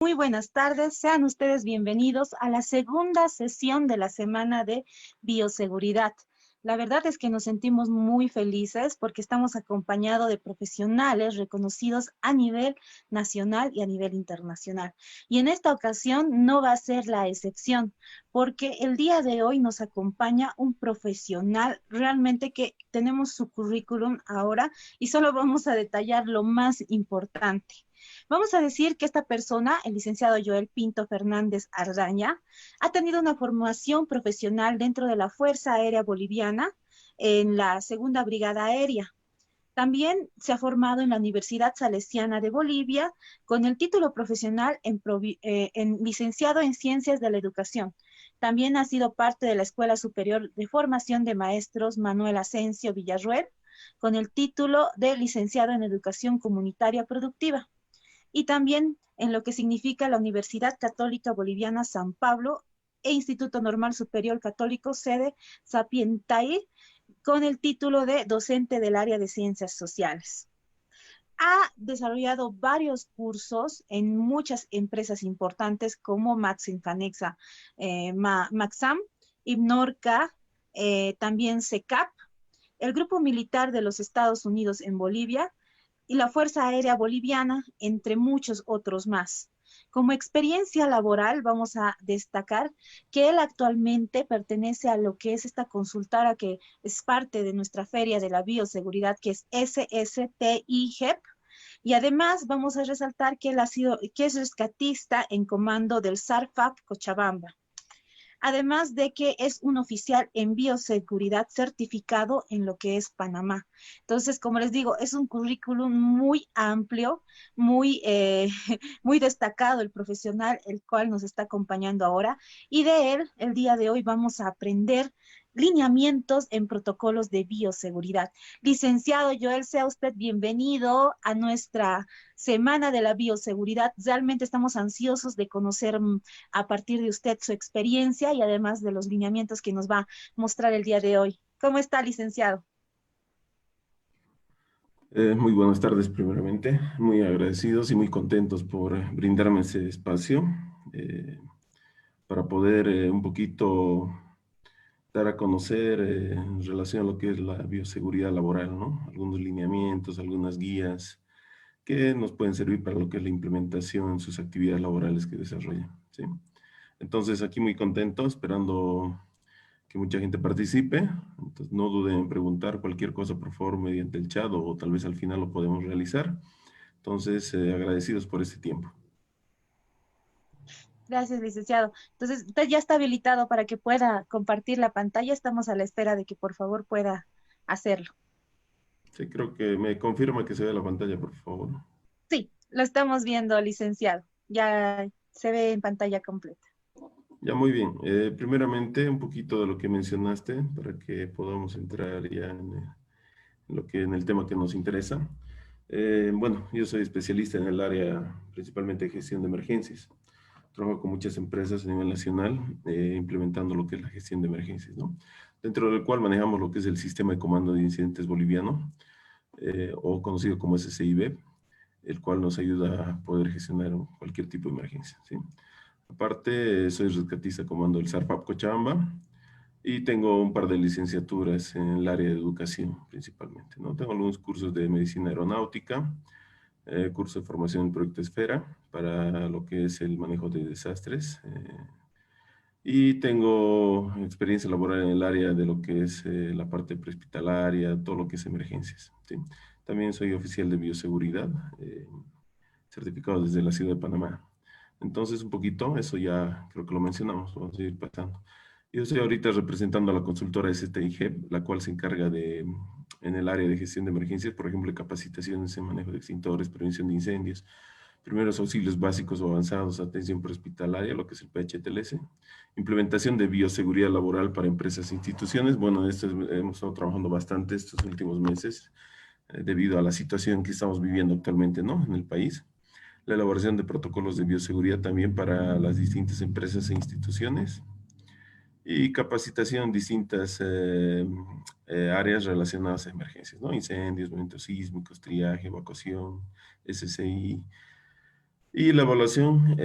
Muy buenas tardes, sean ustedes bienvenidos a la segunda sesión de la semana de bioseguridad. La verdad es que nos sentimos muy felices porque estamos acompañados de profesionales reconocidos a nivel nacional y a nivel internacional. Y en esta ocasión no va a ser la excepción, porque el día de hoy nos acompaña un profesional realmente que tenemos su currículum ahora y solo vamos a detallar lo más importante. Vamos a decir que esta persona, el licenciado Joel Pinto Fernández Ardaña, ha tenido una formación profesional dentro de la Fuerza Aérea Boliviana en la Segunda Brigada Aérea. También se ha formado en la Universidad Salesiana de Bolivia con el título profesional en licenciado en Ciencias de la Educación. También ha sido parte de la Escuela Superior de Formación de Maestros Manuel Asensio Villarruel con el título de licenciado en Educación Comunitaria Productiva y también en lo que significa la Universidad Católica Boliviana San Pablo e Instituto Normal Superior Católico sede Sapientay con el título de docente del área de ciencias sociales. Ha desarrollado varios cursos en muchas empresas importantes como Maxim Fanexa, Maxam, Ibnorca, también SECAP, el Grupo Militar de los Estados Unidos en Bolivia, y la Fuerza Aérea Boliviana, entre muchos otros más. Como experiencia laboral, vamos a destacar que él actualmente pertenece a lo que es esta consultora que es parte de nuestra feria de la bioseguridad, que es SSTIGEP, y además vamos a resaltar que que es rescatista en comando del SARFAP Cochabamba. Además de que es un oficial en bioseguridad certificado en lo que es Panamá. Entonces, como les digo, es un currículum muy amplio, muy, muy destacado el profesional, el cual nos está acompañando ahora. Y de él, el día de hoy, vamos a aprender lineamientos en protocolos de bioseguridad. Licenciado Joel, sea usted bienvenido a nuestra Semana de la Bioseguridad. Realmente estamos ansiosos de conocer a partir de usted su experiencia y además de los lineamientos que nos va a mostrar el día de hoy. ¿Cómo está, licenciado? Muy buenas tardes, primeramente. Muy agradecidos y muy contentos por brindarme ese espacio para poder un poquito dar a conocer en relación a lo que es la bioseguridad laboral, ¿no? Algunos lineamientos, algunas guías que nos pueden servir para lo que es la implementación en sus actividades laborales que desarrollan, ¿sí? Entonces, aquí muy contento, esperando que mucha gente participe. Entonces, no duden en preguntar cualquier cosa, por favor, mediante el chat o tal vez al final lo podemos realizar. Entonces, agradecidos por este tiempo. Gracias, licenciado. Entonces, usted ya está habilitado para que pueda compartir la pantalla. Estamos a la espera de que por favor pueda hacerlo. Sí, creo que me confirma que se ve la pantalla, por favor. Sí, lo estamos viendo, licenciado. Ya se ve en pantalla completa. Ya, muy bien. Primeramente, un poquito de lo que mencionaste para que podamos entrar ya en el tema que nos interesa. Bueno, yo soy especialista en el área principalmente de gestión de emergencias. Trabajo con muchas empresas a nivel nacional implementando lo que es la gestión de emergencias, ¿no? Dentro del cual manejamos lo que es el sistema de comando de incidentes boliviano, o conocido como SCIB, el cual nos ayuda a poder gestionar cualquier tipo de emergencia, ¿sí? Aparte, soy rescatista comando del SARPAP Cochabamba y tengo un par de licenciaturas en el área de educación principalmente, ¿no? Tengo algunos cursos de medicina aeronáutica, curso de formación en Proyecto Esfera para lo que es el manejo de desastres, y tengo experiencia laboral en el área de lo que es la parte prehospitalaria, todo lo que es emergencias, ¿sí? También soy oficial de bioseguridad, certificado desde la ciudad de Panamá. Entonces, un poquito, eso ya creo que lo mencionamos, vamos a ir pasando. Yo estoy ahorita representando a la consultora STIGEP, la cual se encarga de, en el área de gestión de emergencias, por ejemplo, de capacitaciones en manejo de extintores, prevención de incendios, primeros auxilios básicos o avanzados, atención prehospitalaria, lo que es el PHTLS, implementación de bioseguridad laboral para empresas e instituciones. Bueno, esto hemos estado trabajando bastante estos últimos meses, debido a la situación que estamos viviendo actualmente, ¿no?, en el país. La elaboración de protocolos de bioseguridad también para las distintas empresas e instituciones y capacitación en distintas áreas relacionadas a emergencias, ¿no? Incendios, momentos sísmicos, triaje, evacuación, SCI, Y la evaluación,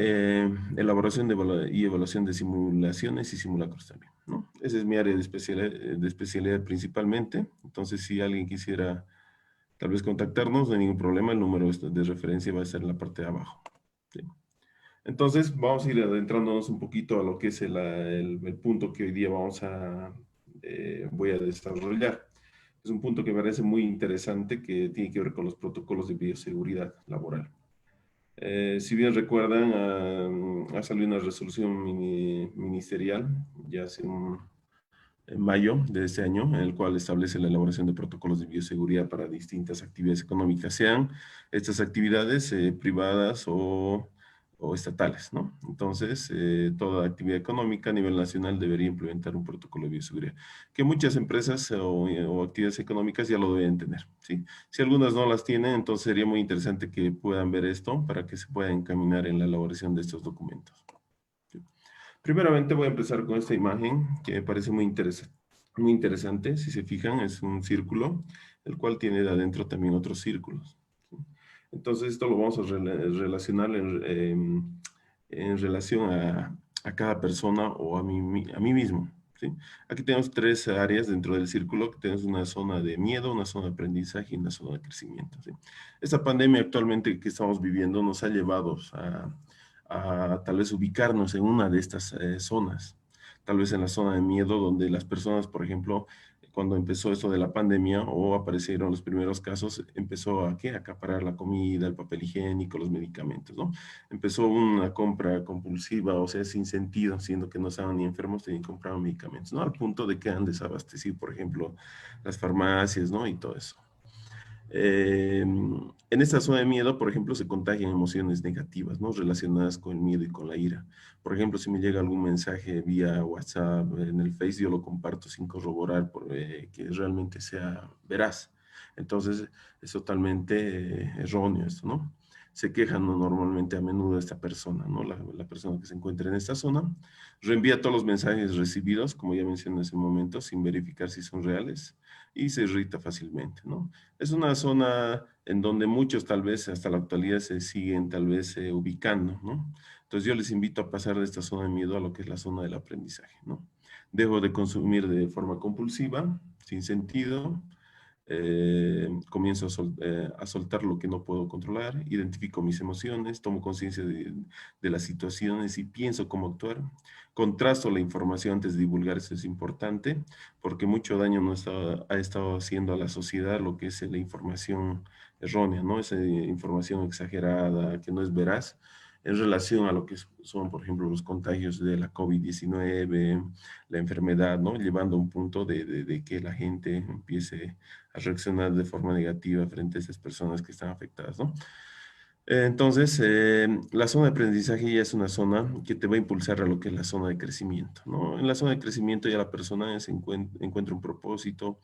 elaboración y evaluación de simulaciones y simulacros también, ¿no? Esa es mi área de especialidad principalmente. Entonces, si alguien quisiera tal vez contactarnos, no hay ningún problema, el número de referencia va a estar en la parte de abajo. ¿Sí? Entonces, vamos a ir adentrándonos un poquito a lo que es el punto que hoy día voy a desarrollar. Es un punto que me parece muy interesante que tiene que ver con los protocolos de bioseguridad laboral. Si bien recuerdan, ha salido una resolución ministerial ya en mayo de este año, en el cual establece la elaboración de protocolos de bioseguridad para distintas actividades económicas, sean estas actividades privadas o estatales, ¿no? Entonces, toda actividad económica a nivel nacional debería implementar un protocolo de bioseguridad, que muchas empresas o actividades económicas ya lo deben tener, ¿sí? Si algunas no las tienen, entonces sería muy interesante que puedan ver esto para que se pueda encaminar en la elaboración de estos documentos. ¿Sí? Primeramente voy a empezar con esta imagen que me parece muy interesante. Si se fijan, es un círculo, el cual tiene de adentro también otros círculos. ¿Sí? Entonces esto lo vamos a relacionar en relación a cada persona o a mí mismo. ¿Sí? Aquí tenemos tres áreas dentro del círculo, que tenemos una zona de miedo, una zona de aprendizaje y una zona de crecimiento. ¿Sí? Esta pandemia actualmente que estamos viviendo nos ha llevado a tal vez ubicarnos en una de estas zonas, tal vez en la zona de miedo, donde las personas, por ejemplo, cuando empezó esto de la pandemia o aparecieron los primeros casos, empezó a, ¿qué? A acaparar la comida, el papel higiénico, los medicamentos, ¿no? Empezó una compra compulsiva, o sea, sin sentido, siendo que no estaban ni enfermos, tenían que comprar medicamentos, ¿no? Al punto de que han desabastecido, por ejemplo, las farmacias, ¿no? Y todo eso. En esta zona de miedo, por ejemplo, se contagian emociones negativas, ¿no? Relacionadas con el miedo y con la ira. Por ejemplo, si me llega algún mensaje vía WhatsApp, en el Face, yo lo comparto sin corroborar que realmente sea veraz. Entonces, es totalmente erróneo esto, ¿no? Se quejan, ¿no? Normalmente a menudo esta persona, ¿no? La persona que se encuentra en esta zona, reenvía todos los mensajes recibidos, como ya mencioné en ese momento, sin verificar si son reales, y se irrita fácilmente, ¿no? Es una zona en donde muchos tal vez hasta la actualidad se siguen tal vez ubicando, ¿no? Entonces yo les invito a pasar de esta zona de miedo a lo que es la zona del aprendizaje, ¿no? Dejo de consumir de forma compulsiva, sin sentido, comienzo a soltar lo que no puedo controlar, identifico mis emociones, tomo conciencia de las situaciones y pienso cómo actuar, contrasto la información antes de divulgar, eso es importante, porque mucho daño ha estado haciendo a la sociedad lo que es la información errónea, ¿no? Esa información exagerada, que no es veraz, en relación a lo que son, por ejemplo, los contagios de la COVID-19, la enfermedad, ¿no? Llevando a un punto de que la gente empiece a reaccionar de forma negativa frente a esas personas que están afectadas, ¿no? Entonces, la zona de aprendizaje ya es una zona que te va a impulsar a lo que es la zona de crecimiento, ¿no? En la zona de crecimiento ya la persona encuentra un propósito,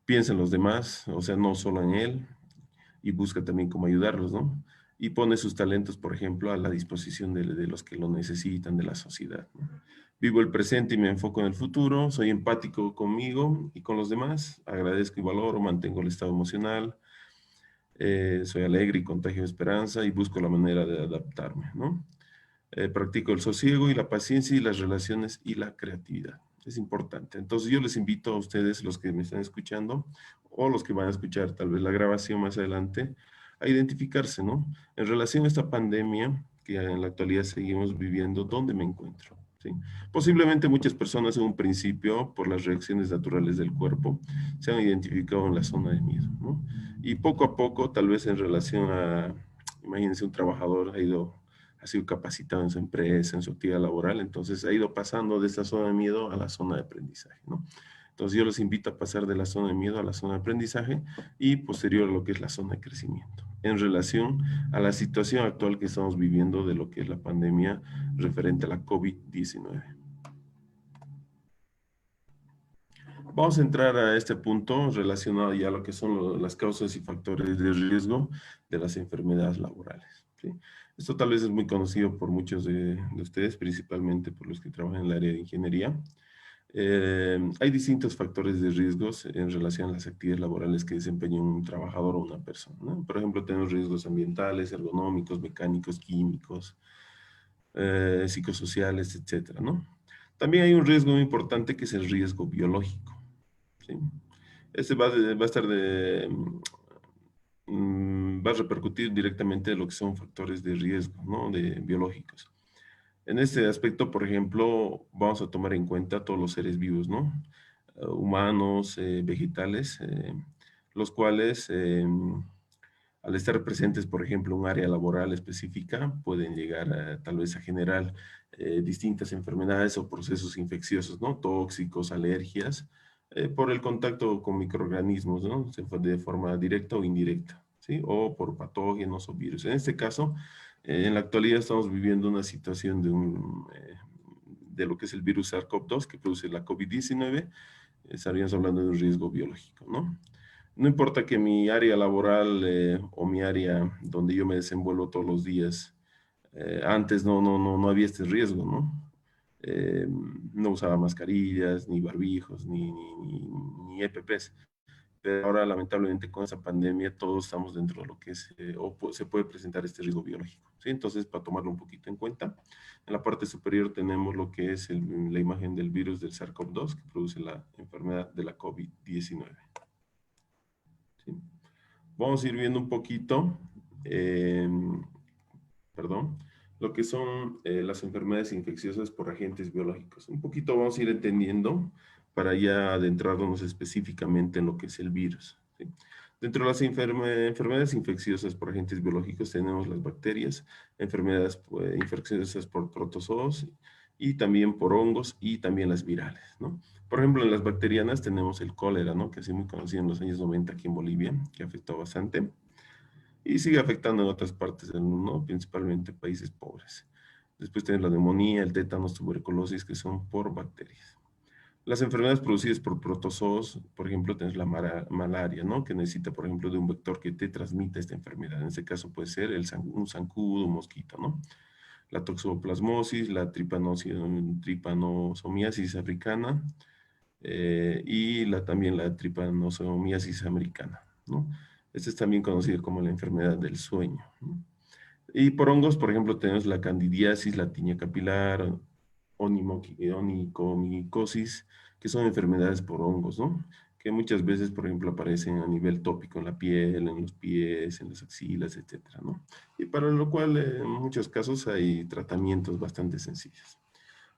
piensa en los demás, o sea, no solo en él, y busca también cómo ayudarlos, ¿no? Y pone sus talentos, por ejemplo, a la disposición de los que lo necesitan, de la sociedad, ¿no? Vivo el presente y me enfoco en el futuro, soy empático conmigo y con los demás, agradezco y valoro, mantengo el estado emocional, soy alegre y contagio esperanza y busco la manera de adaptarme, ¿no? Practico el sosiego y la paciencia y las relaciones y la creatividad. Es importante. Entonces yo les invito a ustedes, los que me están escuchando, o los que van a escuchar tal vez la grabación más adelante, a identificarse, ¿no? En relación a esta pandemia que en la actualidad seguimos viviendo, ¿dónde me encuentro? ¿Sí? Posiblemente muchas personas en un principio, por las reacciones naturales del cuerpo, se han identificado en la zona de miedo, ¿no? Y poco a poco, tal vez en relación a, imagínense, un trabajador ha sido capacitado en su empresa, en su actividad laboral, entonces ha ido pasando de esta zona de miedo a la zona de aprendizaje, ¿no? Entonces yo los invito a pasar de la zona de miedo a la zona de aprendizaje y posterior a lo que es la zona de crecimiento, en relación a la situación actual que estamos viviendo de lo que es la pandemia referente a la COVID-19. Vamos a entrar a este punto relacionado ya a lo que son las causas y factores de riesgo de las enfermedades laborales, ¿sí? Esto tal vez es muy conocido por muchos de ustedes, principalmente por los que trabajan en el área de ingeniería. Hay distintos factores de riesgos en relación a las actividades laborales que desempeña un trabajador o una persona, ¿no? Por ejemplo, tenemos riesgos ambientales, ergonómicos, mecánicos, químicos, psicosociales, etcétera, ¿no? También hay un riesgo muy importante que es el riesgo biológico, ¿sí? Este va a estar va a repercutir directamente en lo que son factores de riesgo, ¿no? De biológicos. En este aspecto, por ejemplo, vamos a tomar en cuenta todos los seres vivos, ¿no? Humanos, vegetales, los cuales, al estar presentes, por ejemplo, en un área laboral específica, pueden llegar tal vez a generar distintas enfermedades o procesos infecciosos, ¿no? Tóxicos, alergias, por el contacto con microorganismos, ¿no? De forma directa o indirecta, ¿sí? O por patógenos o virus. En este caso, en la actualidad estamos viviendo una situación de lo que es el virus SARS-CoV-2 que produce la COVID-19. Estaríamos hablando de un riesgo biológico, ¿no? No importa que mi área laboral o mi área donde yo me desenvuelvo todos los días, antes no había este riesgo, ¿no? No usaba mascarillas, ni barbijos, ni EPPs. Pero ahora, lamentablemente, con esa pandemia, todos estamos dentro de lo que es, se puede presentar este riesgo biológico, ¿sí? Entonces, para tomarlo un poquito en cuenta, en la parte superior tenemos lo que es la imagen del virus del SARS-CoV-2 que produce la enfermedad de la COVID-19, ¿sí? Vamos a ir viendo un poquito, eh, perdón, lo que son las enfermedades infecciosas por agentes biológicos. Un poquito vamos a ir entendiendo para ya adentrarnos específicamente en lo que es el virus, ¿sí? Dentro de las enfermedades infecciosas por agentes biológicos tenemos las bacterias, enfermedades infecciosas por protozoos y también por hongos y también las virales, ¿no? Por ejemplo, en las bacterianas tenemos el cólera, ¿no? Que ha sido muy conocido en los años 90 aquí en Bolivia, que afectó bastante y sigue afectando en otras partes del mundo, ¿no? Principalmente países pobres. Después tenemos la neumonía, el tétanos, tuberculosis, que son por bacterias. Las enfermedades producidas por protozoos, por ejemplo, tenemos la malaria, ¿no? Que necesita, por ejemplo, de un vector que te transmita esta enfermedad. En este caso puede ser un zancudo, un mosquito, ¿no? La toxoplasmosis, la tripanosomiasis africana y también la tripanosomiasis americana, ¿no? Esta es también conocida como la enfermedad del sueño, ¿no? Y por hongos, por ejemplo, tenemos la candidiasis, la tiña capilar, onicomicosis, que son enfermedades por hongos, ¿no? Que muchas veces, por ejemplo, aparecen a nivel tópico en la piel, en los pies, en las axilas, etcétera, ¿no? Y para lo cual, en muchos casos, hay tratamientos bastante sencillos.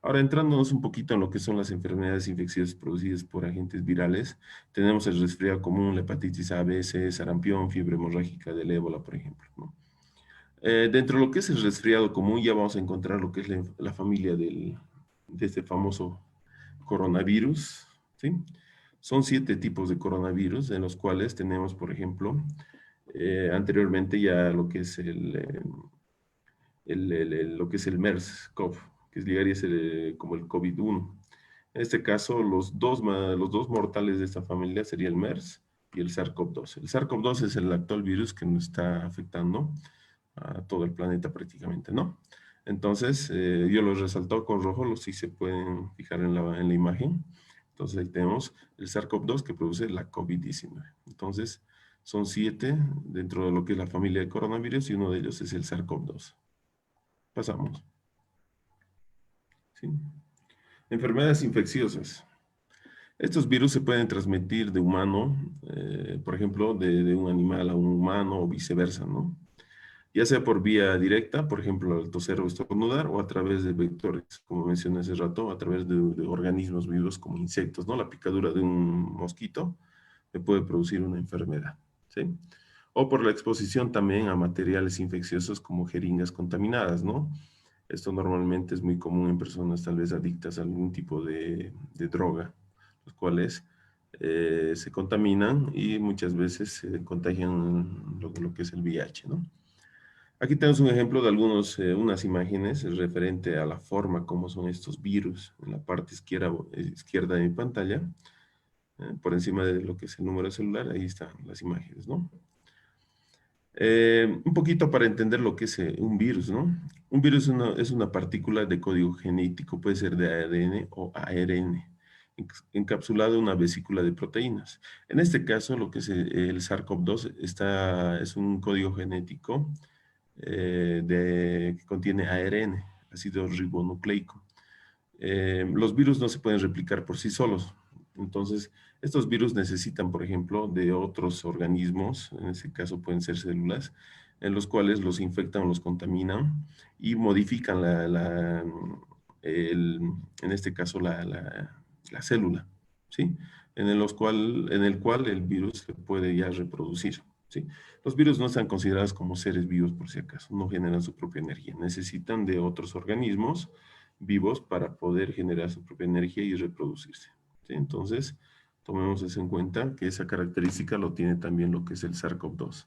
Ahora, entrándonos un poquito en lo que son las enfermedades infecciosas producidas por agentes virales, tenemos el resfriado común, la hepatitis A, B, C, sarampión, fiebre hemorrágica del ébola, por ejemplo, ¿no? Dentro de lo que es el resfriado común, ya vamos a encontrar lo que es la familia de este famoso coronavirus, ¿sí? Son 7 tipos de coronavirus, en los cuales tenemos, por ejemplo, anteriormente ya lo que es lo que es el MERS-CoV, que llegaría a ser como el COVID-1. En este caso, los dos mortales de esta familia sería el MERS y el SARS-CoV-2. El SARS-CoV-2 es el actual virus que nos está afectando a todo el planeta prácticamente, ¿no? Entonces, yo los resaltado con rojo, los sí se pueden fijar en la imagen. Entonces, ahí tenemos el SARS-CoV-2 que produce la COVID-19. Entonces, son 7 dentro de lo que es la familia de coronavirus y uno de ellos es el SARS-CoV-2. Pasamos, ¿sí? Enfermedades infecciosas. Estos virus se pueden transmitir de humano, por ejemplo, de un animal a un humano o viceversa, ¿no? Ya sea por vía directa, por ejemplo, al toser o estornudar, o a través de vectores, como mencioné hace rato, a través de organismos vivos como insectos, ¿no? La picadura de un mosquito me puede producir una enfermedad, ¿sí? O por la exposición también a materiales infecciosos como jeringas contaminadas, ¿no? Esto normalmente es muy común en personas tal vez adictas a algún tipo de droga, los cuales se contaminan y muchas veces se contagian lo que es el VIH, ¿no? Aquí tenemos un ejemplo de unas imágenes referente a la forma como son estos virus. En la parte izquierda de mi pantalla, por encima de lo que es el número de celular, ahí están las imágenes, ¿no? Un poquito para entender lo que es un virus, ¿no? Un virus es una partícula de código genético, puede ser de ADN o ARN, encapsulado en una vesícula de proteínas. En este caso, lo que es el SARS-CoV-2 es un código genético que contiene ARN, ácido ribonucleico. Los virus no se pueden replicar por sí solos. Entonces, estos virus necesitan, por ejemplo, de otros organismos, en este caso pueden ser células, en los cuales los infectan o los contaminan y modifican en este caso la célula, ¿sí? En el cual el virus se puede ya reproducir, ¿sí? Los virus no están considerados como seres vivos por si acaso, no generan su propia energía, necesitan de otros organismos vivos para poder generar su propia energía y reproducirse, ¿sí? Entonces, tomemos eso en cuenta, que esa característica lo tiene también lo que es el SARS-CoV-2,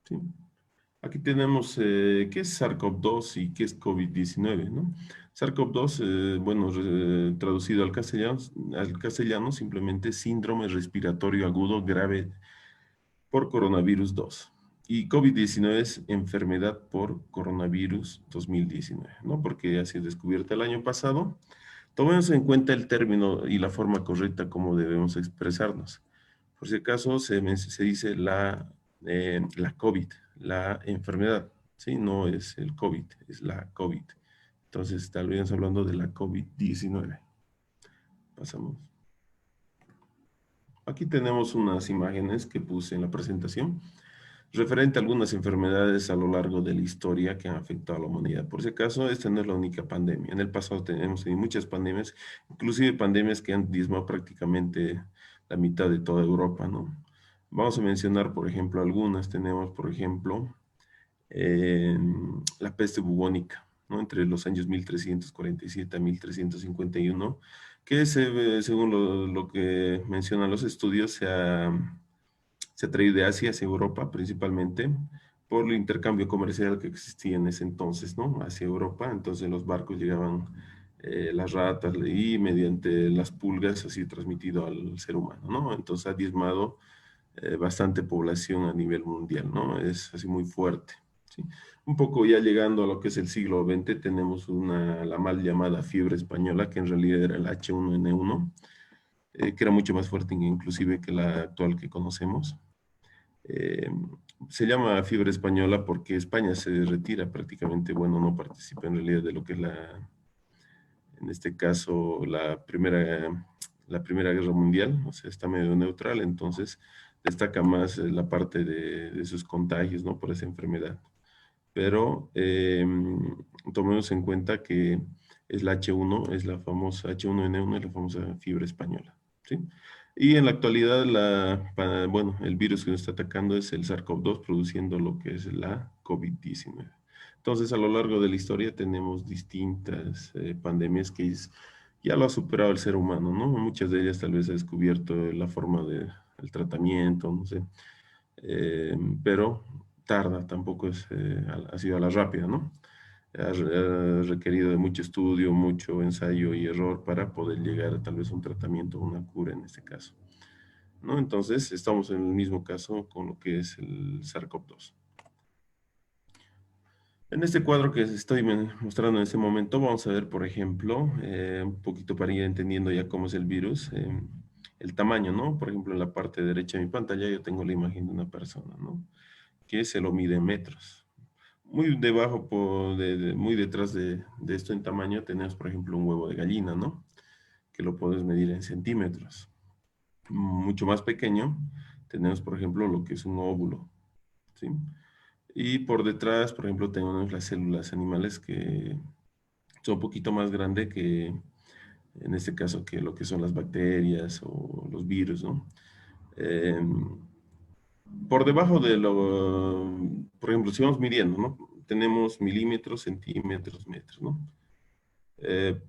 ¿sí? Aquí tenemos qué es SARS-CoV-2 y qué es COVID-19, ¿no? SARS-CoV-2, bueno, traducido al castellano, simplemente síndrome respiratorio agudo grave por coronavirus 2. Y COVID-19 es enfermedad por coronavirus 2019, ¿no? Porque ha sido descubierta el año pasado. Tomemos en cuenta el término y la forma correcta como debemos expresarnos. Por si acaso se dice la COVID, la enfermedad, ¿sí? No es el COVID, es la COVID. Entonces, estaríamos hablando de la COVID-19. Pasamos. Aquí tenemos unas imágenes que puse en la presentación referente a algunas enfermedades a lo largo de la historia que han afectado a la humanidad. Por si acaso, esta no es la única pandemia. En el pasado tenemos tenido muchas pandemias, inclusive pandemias que han diezmado prácticamente la mitad de toda Europa, ¿no? Vamos a mencionar, por ejemplo, algunas. Tenemos, por ejemplo, la peste bubónica, ¿no? Entre los años 1347 a 1351, que según lo que mencionan los estudios, se ha traído de Asia hacia Europa principalmente por el intercambio comercial que existía en ese entonces, ¿no? Hacia Europa, entonces los barcos llegaban las ratas y mediante las pulgas así transmitido al ser humano, ¿no? Entonces ha diezmado bastante población a nivel mundial, ¿no? Es así muy fuerte, ¿sí? Un poco ya llegando a lo que es el siglo XX, tenemos la mal llamada fiebre española, que en realidad era el H1N1, que era mucho más fuerte inclusive que la actual que conocemos. Eh, Se llama fiebre española porque España se retira prácticamente, bueno, no participa en realidad de lo que es en este caso, la primera Guerra Mundial, o sea, está medio neutral, entonces destaca más la parte de sus contagios, ¿no? Por esa enfermedad. Pero tomemos en cuenta que es la H1, es la famosa H1N1, es la famosa fiebre española, ¿sí? Y en la actualidad, bueno, el virus que nos está atacando es el SARS-CoV-2, produciendo lo que es la COVID-19. Entonces, a lo largo de la historia tenemos distintas pandemias ya lo ha superado el ser humano, ¿no? Muchas de ellas tal vez ha descubierto la forma del tratamiento, no sé, pero tarda, tampoco ha sido a la rápida, ¿no? Ha requerido de mucho estudio, mucho ensayo y error para poder llegar a tal vez un tratamiento, una cura en este caso, ¿no? Entonces, estamos en el mismo caso con lo que es el SARS-CoV-2. En este cuadro que estoy mostrando en este momento, vamos a ver, por ejemplo, un poquito para ir entendiendo ya cómo es el virus, el tamaño, ¿no? Por ejemplo, en la parte derecha de mi pantalla yo tengo la imagen de una persona, ¿no? Que se lo mide en metros. Muy debajo, muy detrás de esto en tamaño, tenemos, por ejemplo, un huevo de gallina, ¿no? Que lo puedes medir en centímetros. Mucho más pequeño, tenemos, por ejemplo, lo que es un óvulo, ¿sí? Y por detrás, por ejemplo, tenemos las células animales que son un poquito más grandes que, en este caso, que lo que son las bacterias o los virus, ¿no? Por debajo por ejemplo, si vamos midiendo, ¿no? Tenemos milímetros, centímetros, metros, ¿no? Eh,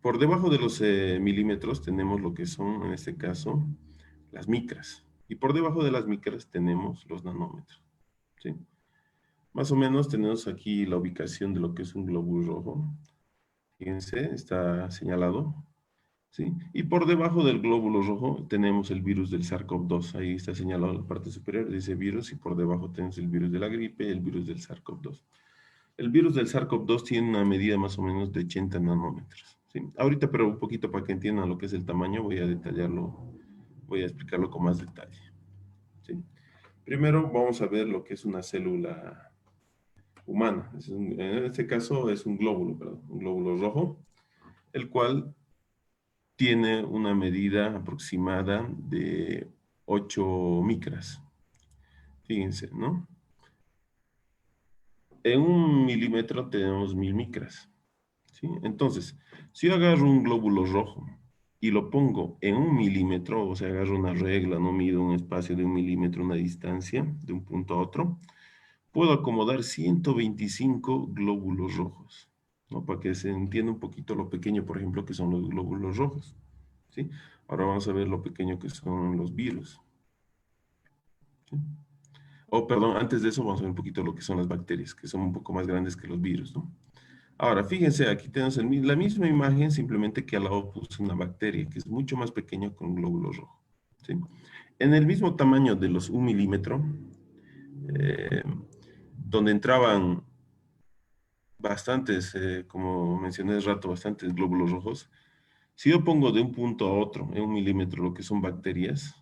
por debajo de los milímetros tenemos lo que son, en este caso, las micras. Y por debajo de las micras tenemos los nanómetros, ¿sí? Más o menos tenemos aquí la ubicación de lo que es un glóbulo rojo. Fíjense, está señalado, ¿sí? Y por debajo del glóbulo rojo tenemos el virus del SARS-CoV-2. Ahí está señalado en la parte superior, dice virus, y por debajo tenemos el virus de la gripe y el virus del SARS-CoV-2. El virus del SARS-CoV-2 tiene una medida más o menos de 80 nanómetros, ¿sí? Ahorita, pero un poquito para que entiendan lo que es el tamaño, voy a detallarlo, voy a explicarlo con más detalle, ¿sí? Primero vamos a ver lo que es una célula humana. En este caso es un glóbulo, perdón, un glóbulo rojo, el cual tiene una medida aproximada de 8 micras. Fíjense, ¿no? En un milímetro tenemos 1000 micras, ¿sí? Entonces, si yo agarro un glóbulo rojo y lo pongo en un milímetro, o sea, agarro una regla, no mido un espacio de un milímetro, una distancia de un punto a otro, puedo acomodar 125 glóbulos rojos, ¿no? Para que se entienda un poquito lo pequeño, por ejemplo, que son los glóbulos rojos, ¿sí? Ahora vamos a ver lo pequeño que son los virus, ¿sí? Oh, perdón, antes de eso vamos a ver un poquito lo que son las bacterias, que son un poco más grandes que los virus, ¿no? Ahora, fíjense, aquí tenemos la misma imagen, simplemente que al lado puse una bacteria, que es mucho más pequeña con un glóbulo rojo, ¿sí? En el mismo tamaño de los 1 milímetro, eh, donde entraban bastantes, como mencioné hace rato, bastantes glóbulos rojos. Si yo pongo de un punto a otro, en 1 milímetro, lo que son bacterias,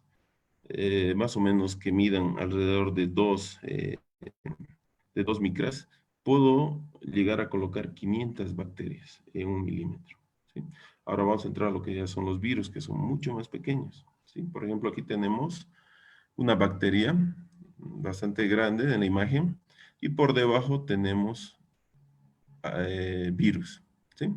más o menos que midan alrededor de 2 micras, puedo llegar a colocar 500 bacterias en 1 milímetro, ¿sí? Ahora vamos a entrar a lo que ya son los virus, que son mucho más pequeños, ¿sí? Por ejemplo, aquí tenemos una bacteria bastante grande en la imagen y por debajo tenemos virus, ¿sí?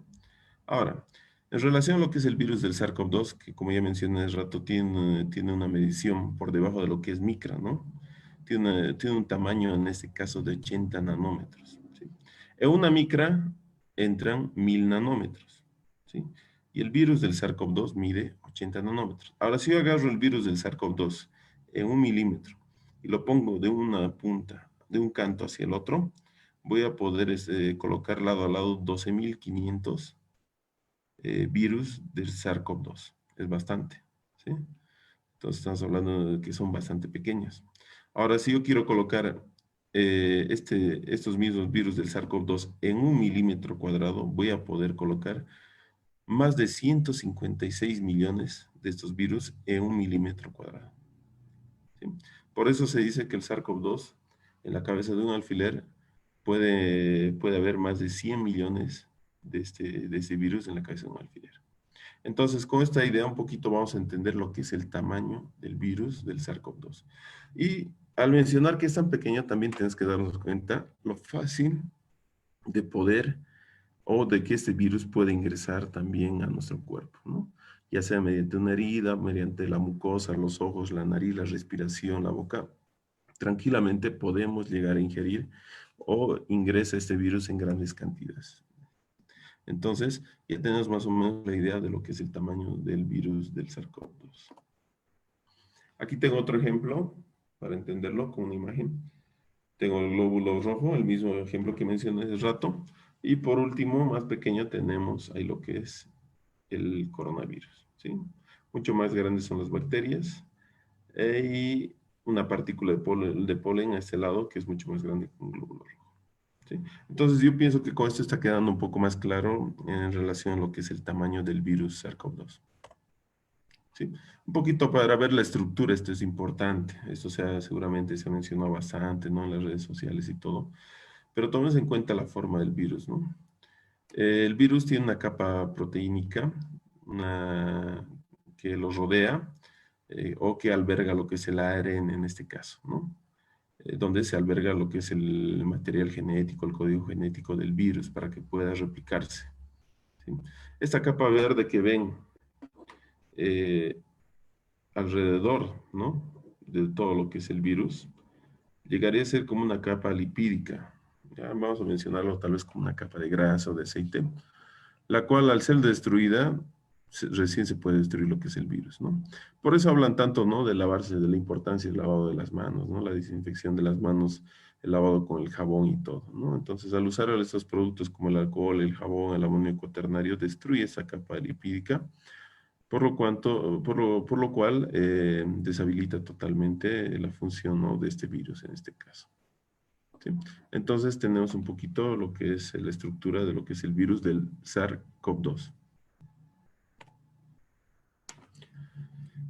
Ahora, en relación a lo que es el virus del SARS-CoV-2, que como ya mencioné hace rato, tiene una medición por debajo de lo que es micra, ¿no? Tiene un tamaño, en este caso, de 80 nanómetros, ¿sí? En una micra entran 1000 nanómetros, ¿sí? Y el virus del SARS-CoV-2 mide 80 nanómetros. Ahora, si yo agarro el virus del SARS-CoV-2 en 1 milímetro y lo pongo de una punta, de un canto hacia el otro, voy a poder colocar lado a lado 12.500 virus del SARS-CoV-2. Es bastante, ¿sí? Entonces estamos hablando de que son bastante pequeños. Ahora, si yo quiero colocar estos mismos virus del SARS-CoV-2 en 1 milímetro cuadrado, voy a poder colocar más de 156 millones de estos virus en 1 milímetro cuadrado, ¿sí? Por eso se dice que el SARS-CoV-2, en la cabeza de un alfiler, puede haber más de 100 millones de este virus en la cabeza de un alfiler. Entonces, con esta idea un poquito vamos a entender lo que es el tamaño del virus del SARS-CoV-2. Y al mencionar que es tan pequeño, también tienes que darnos cuenta lo fácil de poder o de que este virus puede ingresar también a nuestro cuerpo, ¿no? Ya sea mediante una herida, mediante la mucosa, los ojos, la nariz, la respiración, la boca. Tranquilamente podemos llegar a ingerir o ingresa este virus en grandes cantidades. Entonces, ya tenemos más o menos la idea de lo que es el tamaño del virus del SARS-CoV-2. Aquí tengo otro ejemplo para entenderlo con una imagen. Tengo el glóbulo rojo, el mismo ejemplo que mencioné hace rato. Y por último, más pequeño, tenemos ahí lo que es el coronavirus, ¿sí? Mucho más grandes son las bacterias. Y una partícula de polen a este lado que es mucho más grande que un glóbulo rojo, ¿sí? Entonces yo pienso que con esto está quedando un poco más claro en relación a lo que es el tamaño del virus SARS-CoV-2, ¿sí? Un poquito para ver la estructura, esto es importante. Esto seguramente se ha mencionado bastante, ¿no? En las redes sociales y todo. Pero tomes en cuenta la forma del virus, ¿no? El virus tiene una capa proteínica que lo rodea o que alberga lo que es el ARN en este caso, ¿no? Donde se alberga lo que es el material genético, el código genético del virus para que pueda replicarse, ¿sí? Esta capa verde que ven eh, alrededor, ¿no? De todo lo que es el virus, llegaría a ser como una capa lipídica. Ya vamos a mencionarlo tal vez como una capa de grasa o de aceite, la cual al ser destruida, recién se puede destruir lo que es el virus, ¿no? Por eso hablan tanto, ¿no? De lavarse, de la importancia del lavado de las manos, ¿no? La desinfección de las manos, el lavado con el jabón y todo, ¿no? Entonces, al usar estos productos como el alcohol, el jabón, el amonio cuaternario, destruye esa capa lipídica, por lo cual deshabilita totalmente la función, ¿no? De este virus en este caso, ¿sí? Entonces tenemos un poquito lo que es la estructura de lo que es el virus del SARS-CoV-2.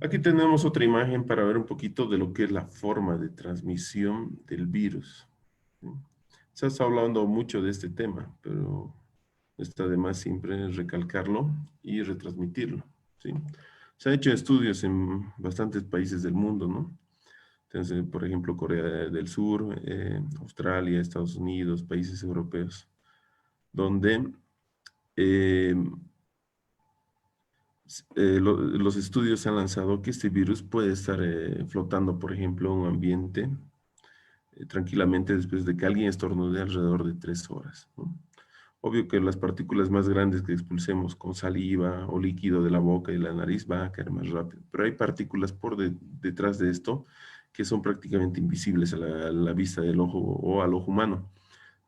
Aquí tenemos otra imagen para ver un poquito de lo que es la forma de transmisión del virus. ¿Sí? Se está hablando mucho de este tema, pero está de más siempre recalcarlo y retransmitirlo. ¿Sí? Se han hecho estudios en bastantes países del mundo, ¿no? Entonces, por ejemplo, Corea del Sur, Australia, Estados Unidos, países europeos, donde eh, los estudios han lanzado que este virus puede estar flotando, por ejemplo, en un ambiente tranquilamente después de que alguien estornude alrededor de 3 horas, ¿no? Obvio que las partículas más grandes que expulsemos con saliva o líquido de la boca y la nariz van a caer más rápido, pero hay partículas detrás de esto que son prácticamente invisibles a la vista del ojo o al ojo humano.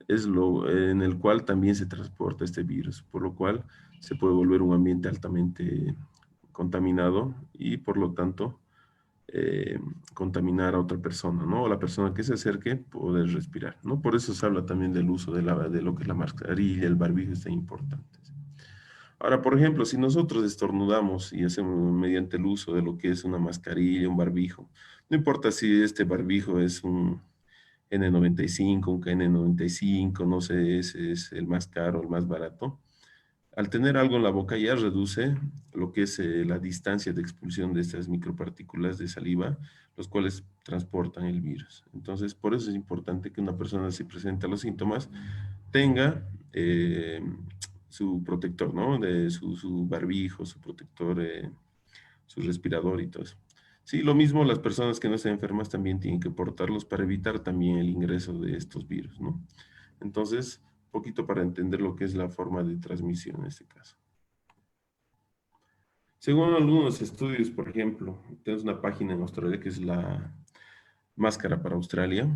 Es lo en el cual también se transporta este virus, por lo cual se puede volver un ambiente altamente contaminado y por lo tanto eh, contaminar a otra persona, ¿no? O la persona que se acerque poder respirar, ¿no? Por eso se habla también del uso de lo que es la mascarilla, el barbijo, es tan importante. Ahora, por ejemplo, si nosotros estornudamos y hacemos mediante el uso de lo que es una mascarilla, un barbijo, no importa si este barbijo es un N95, un KN95, no sé, ese es el más caro, el más barato, al tener algo en la boca ya reduce lo que es la distancia de expulsión de estas micropartículas de saliva, los cuales transportan el virus. Entonces, por eso es importante que una persona, si presenta los síntomas, tenga su protector, ¿no? De su barbijo, su protector, su respirador y todo eso. Sí, lo mismo las personas que no están enfermas también tienen que portarlos para evitar también el ingreso de estos virus, ¿no? Entonces, poquito para entender lo que es la forma de transmisión en este caso. Según algunos estudios, por ejemplo, tenemos una página en Australia que es la Máscara para Australia.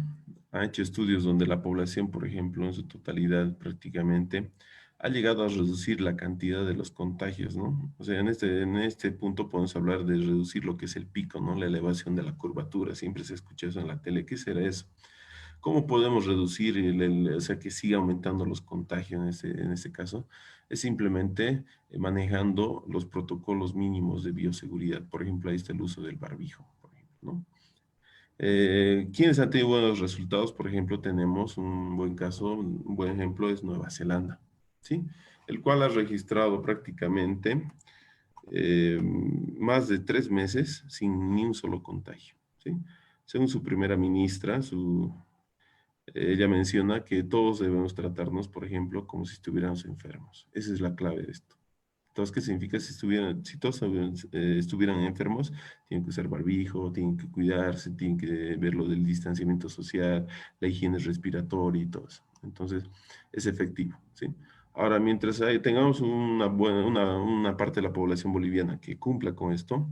Ha hecho estudios donde la población, por ejemplo, en su totalidad prácticamente, ha llegado a reducir la cantidad de los contagios, ¿no? O sea, en este punto podemos hablar de reducir lo que es el pico, ¿no? La elevación de la curvatura. Siempre se escucha eso en la tele. ¿Qué será eso? ¿Cómo podemos reducir, o sea, que siga aumentando los contagios en este caso? Es simplemente manejando los protocolos mínimos de bioseguridad. Por ejemplo, ahí está el uso del barbijo, por ejemplo, ¿no? ¿Quiénes han tenido buenos resultados? Por ejemplo, tenemos un buen caso, un buen ejemplo es Nueva Zelanda, ¿sí? El cual ha registrado prácticamente más de 3 meses sin ni un solo contagio, ¿sí? Según su primera ministra, ella menciona que todos debemos tratarnos, por ejemplo, como si estuviéramos enfermos. Esa es la clave de esto. Entonces, ¿qué significa si todos estuvieran enfermos? Tienen que usar barbijo, tienen que cuidarse, tienen que ver lo del distanciamiento social, la higiene respiratoria y todo eso. Entonces, es efectivo, ¿sí? Ahora, mientras tengamos una parte de la población boliviana que cumpla con esto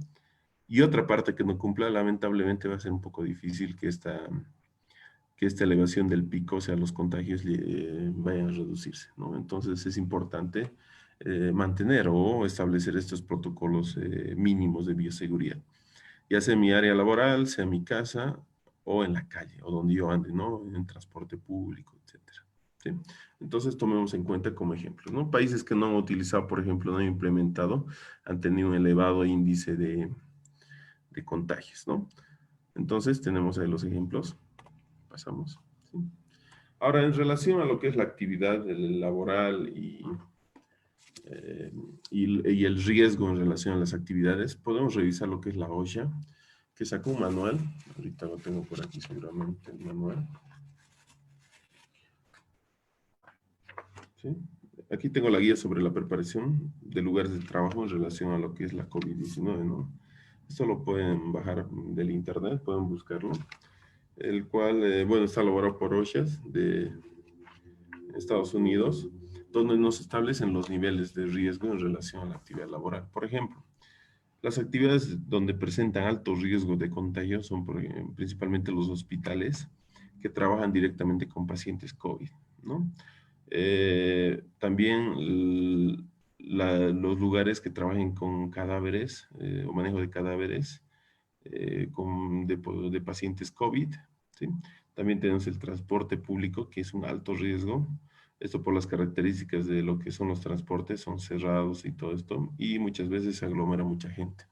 y otra parte que no cumpla, lamentablemente va a ser un poco difícil que esta elevación del pico, o sea, los contagios vayan a reducirse, ¿no? Entonces es importante mantener o establecer estos protocolos mínimos de bioseguridad, ya sea en mi área laboral, sea en mi casa o en la calle, o donde yo ande, ¿no? En transporte público, etcétera. ¿Sí? Entonces tomemos en cuenta como ejemplo, ¿no? Países que no han utilizado, por ejemplo, no han implementado, han tenido un elevado índice de contagios, ¿no? Entonces tenemos ahí los ejemplos. Pasamos. ¿Sí? Ahora, en relación a lo que es la actividad laboral eh, y el riesgo en relación a las actividades, podemos revisar lo que es la OSHA, que sacó un manual. Ahorita lo tengo por aquí seguramente, el manual. ¿Sí? Aquí tengo la guía sobre la preparación de lugares de trabajo en relación a lo que es la COVID-19, ¿no? Esto lo pueden bajar del internet, pueden buscarlo, el cual, bueno, está elaborado por OSHA de Estados Unidos, donde nos establecen los niveles de riesgo en relación a la actividad laboral. Por ejemplo, las actividades donde presentan alto riesgo de contagio son principalmente los hospitales que trabajan directamente con pacientes COVID, ¿no? También los lugares que trabajen con cadáveres o manejo de cadáveres de pacientes COVID, ¿sí? También tenemos el transporte público, que es un alto riesgo. Esto por las características de lo que son los transportes, son cerrados y todo esto, y muchas veces se aglomera mucha gente.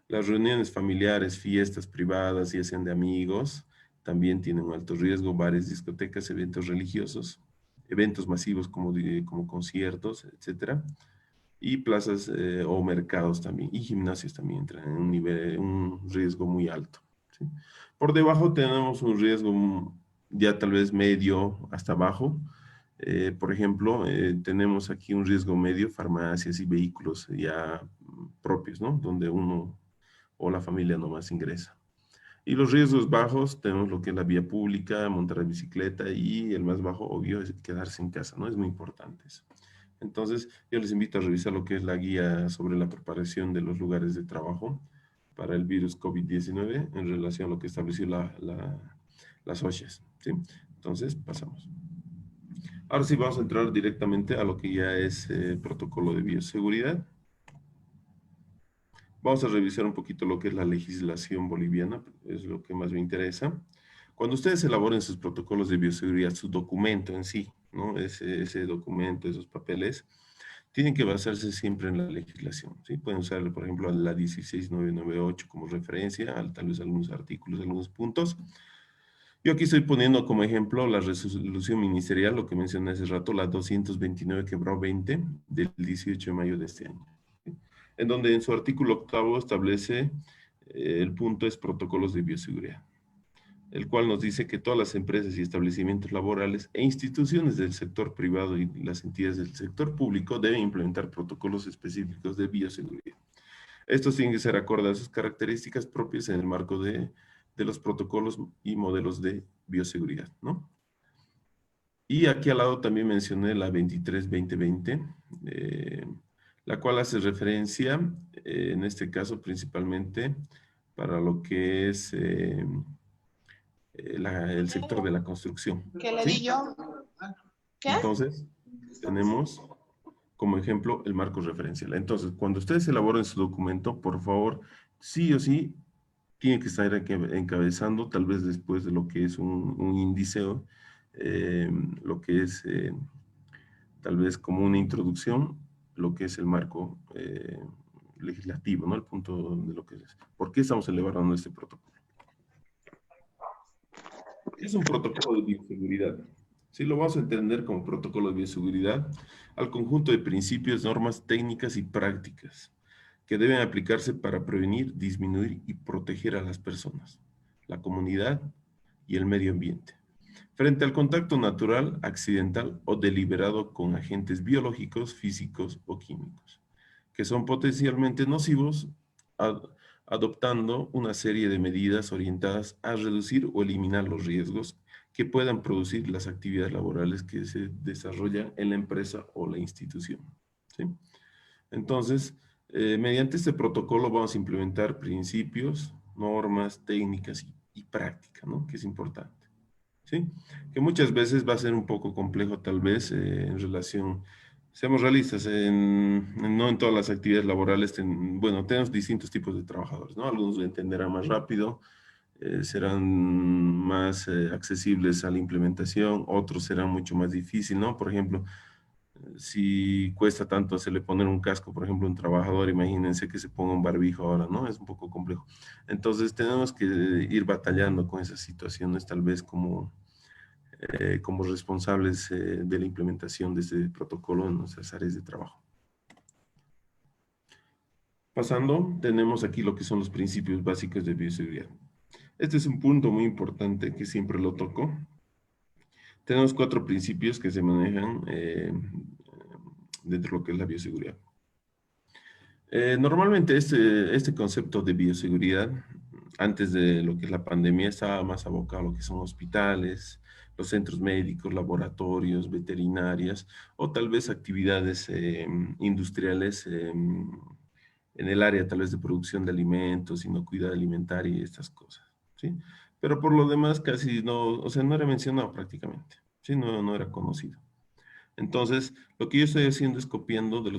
Las reuniones familiares, fiestas privadas, ya sean de amigos, también tienen un alto riesgo. Bares, discotecas, eventos religiosos, eventos masivos como conciertos, etcétera. Y plazas o mercados también, y gimnasios también entran en un riesgo muy alto, ¿sí? Por debajo tenemos un riesgo ya tal vez medio hasta bajo. Por ejemplo, tenemos aquí un riesgo medio, farmacias y vehículos ya propios, ¿no? Donde uno o la familia nomás ingresa. Y los riesgos bajos, tenemos lo que es la vía pública, montar en bicicleta, y el más bajo, obvio, es quedarse en casa, ¿no? Es muy importante eso. Entonces, yo les invito a revisar lo que es la guía sobre la preparación de los lugares de trabajo para el virus COVID-19 en relación a lo que estableció las OSHAs, ¿sí? Entonces, pasamos. Ahora sí, vamos a entrar directamente a lo que ya es protocolo de bioseguridad. Vamos a revisar un poquito lo que es la legislación boliviana, es lo que más me interesa. Cuando ustedes elaboren sus protocolos de bioseguridad, su documento en sí, ¿no? Ese documento, esos papeles, tienen que basarse siempre en la legislación, ¿sí? Pueden usar, por ejemplo, la 16998 como referencia, tal vez algunos artículos, algunos puntos. Yo aquí estoy poniendo como ejemplo la resolución ministerial, lo que mencioné hace rato, la 229/20 del 18 de mayo de este año, ¿sí? En donde en su artículo octavo establece, el punto es protocolos de bioseguridad, el cual nos dice que todas las empresas y establecimientos laborales e instituciones del sector privado y las entidades del sector público deben implementar protocolos específicos de bioseguridad. Estos tienen que ser acorde a sus características propias en el marco de los protocolos y modelos de bioseguridad, ¿no? Y aquí al lado también mencioné la 23/2020, la cual hace referencia, en este caso principalmente, para lo que es el sector de la construcción, ¿Qué le ¿sí? di yo? ¿Qué? Entonces, tenemos como ejemplo el marco referencial. Entonces, cuando ustedes elaboren su documento, por favor, sí o sí, tiene que estar encabezando, tal vez después de lo que es un índice, lo que es tal vez como una introducción, lo que es el marco legislativo, ¿no? El punto de lo que es. ¿Por qué estamos elaborando este protocolo? Es un protocolo de bioseguridad. Sí, lo vamos a entender como protocolo de bioseguridad al conjunto de principios, normas técnicas y prácticas que deben aplicarse para prevenir, disminuir y proteger a las personas, la comunidad y el medio ambiente frente al contacto natural, accidental o deliberado con agentes biológicos, físicos o químicos, que son potencialmente nocivos, ad- adoptando una serie de medidas orientadas a reducir o eliminar los riesgos que puedan producir las actividades laborales que se desarrollan en la empresa o la institución, ¿sí? Entonces, mediante este protocolo vamos a implementar principios, normas, técnicas y práctica, ¿no? Que es importante, ¿sí? Que muchas veces va a ser un poco complejo tal vez en relación, seamos realistas, no en todas las actividades laborales, bueno, tenemos distintos tipos de trabajadores, ¿no? Algunos lo entenderán más rápido, serán más accesibles a la implementación, otros serán mucho más difíciles, ¿no? Por ejemplo, si cuesta tanto hacerle poner un casco, por ejemplo, a un trabajador, imagínense que se ponga un barbijo ahora, ¿no? Es un poco complejo. Entonces tenemos que ir batallando con esas situaciones, tal vez como responsables de la implementación de este protocolo en nuestras áreas de trabajo. Pasando, tenemos aquí lo que son los principios básicos de bioseguridad. Este es un punto muy importante que siempre lo toco. Tenemos 4 principios que se manejan dentro de lo que es la bioseguridad. Normalmente este concepto de bioseguridad, antes de lo que es la pandemia, estaba más abocado a lo que son hospitales, los centros médicos, laboratorios, veterinarias, o tal vez actividades industriales en el área tal vez de producción de alimentos, inocuidad alimentaria y estas cosas, ¿sí? Pero por lo demás casi no, o sea, no era mencionado prácticamente, ¿sí? No era conocido. Entonces, lo que yo estoy haciendo es copiando de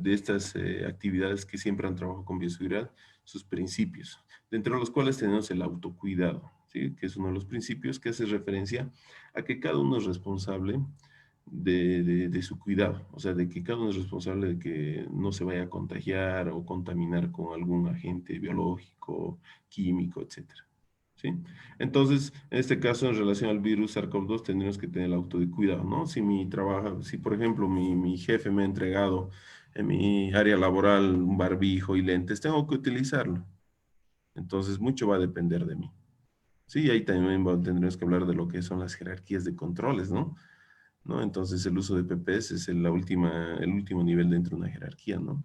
estas actividades que siempre han trabajado con bioseguridad, sus principios, dentro de los cuales tenemos el autocuidado, ¿sí? Que es uno de los principios que hace referencia a que cada uno es responsable de su cuidado, o sea, de que cada uno es responsable de que no se vaya a contagiar o contaminar con algún agente biológico, químico, etcétera. ¿Sí? Entonces, en este caso, en relación al virus SARS-CoV-2, tendremos que tener el auto de cuidado, ¿no? Si por ejemplo, mi jefe me ha entregado en mi área laboral un barbijo y lentes, tengo que utilizarlo. Entonces, mucho va a depender de mí. Sí, ahí también tendremos que hablar de lo que son las jerarquías de controles, ¿no? ¿No? Entonces el uso de PPS es el último nivel dentro de una jerarquía, ¿no?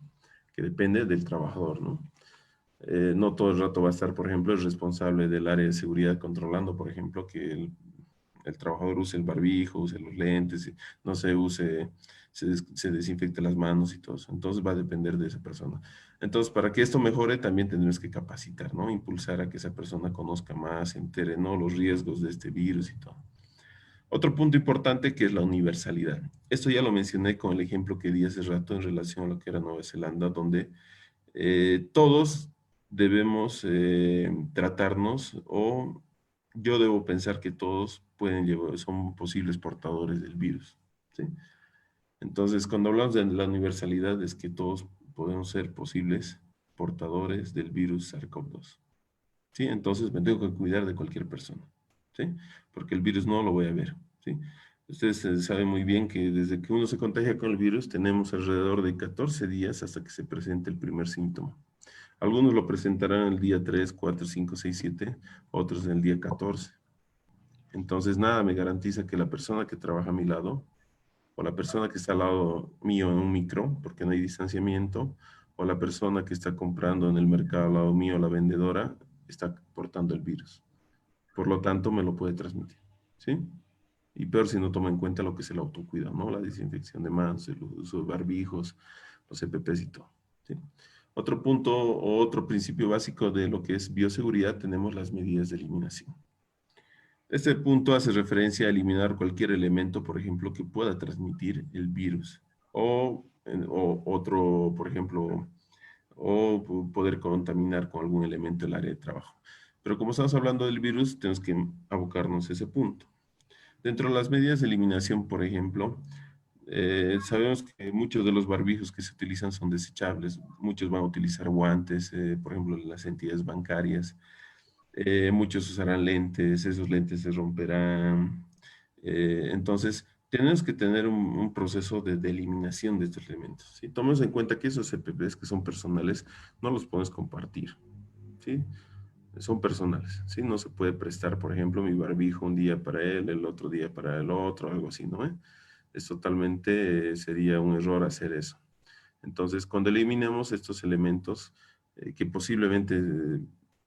Que depende del trabajador, ¿no? No todo el rato va a estar, por ejemplo, el responsable del área de seguridad controlando, por ejemplo, que el trabajador use el barbijo, use los lentes, no se use, se desinfecte las manos y todo eso. Entonces va a depender de esa persona. Entonces, para que esto mejore, también tendremos que capacitar, ¿no? Impulsar a que esa persona conozca más, se entere, ¿no? Los riesgos de este virus y todo. Otro punto importante que es la universalidad. Esto ya lo mencioné con el ejemplo que di hace rato en relación a lo que era Nueva Zelanda, donde todos debemos tratarnos o yo debo pensar que todos pueden llevar, son posibles portadores del virus. ¿Sí? Entonces, cuando hablamos de la universalidad es que todos podemos ser posibles portadores del virus SARS-CoV-2. ¿Sí? Entonces me tengo que cuidar de cualquier persona. ¿Sí? Porque el virus no lo voy a ver. ¿Sí? Ustedes saben muy bien que desde que uno se contagia con el virus tenemos alrededor de 14 días hasta que se presente el primer síntoma. Algunos lo presentarán el día 3, 4, 5, 6, 7, otros en el día 14. Entonces, nada me garantiza que la persona que trabaja a mi lado, o la persona que está al lado mío en un micro, porque no hay distanciamiento, o la persona que está comprando en el mercado al lado mío, la vendedora, está portando el virus. Por lo tanto, me lo puede transmitir. ¿Sí? Y peor si no toma en cuenta lo que es el autocuidado, ¿no? La desinfección de manos, el uso de barbijos, los EPPs y todo. ¿Sí? Otro punto o otro principio básico de lo que es bioseguridad, tenemos las medidas de eliminación. Este punto hace referencia a eliminar cualquier elemento, por ejemplo, que pueda transmitir el virus. O otro, por ejemplo, o poder contaminar con algún elemento el área de trabajo. Pero como estamos hablando del virus, tenemos que abocarnos a ese punto. Dentro de las medidas de eliminación, por ejemplo, sabemos que muchos de los barbijos que se utilizan son desechables. Muchos van a utilizar guantes, por ejemplo, las entidades bancarias. Muchos usarán lentes, esos lentes se romperán. Entonces, tenemos que tener un proceso de eliminación de estos elementos. ¿Sí? Tomemos en cuenta que esos EPPs que son personales no los puedes compartir. ¿Sí? Son personales, ¿sí? No se puede prestar, por ejemplo, mi barbijo un día para él, el otro día para el otro, algo así, ¿no? Es totalmente, sería un error hacer eso. Entonces, cuando eliminamos estos elementos que posiblemente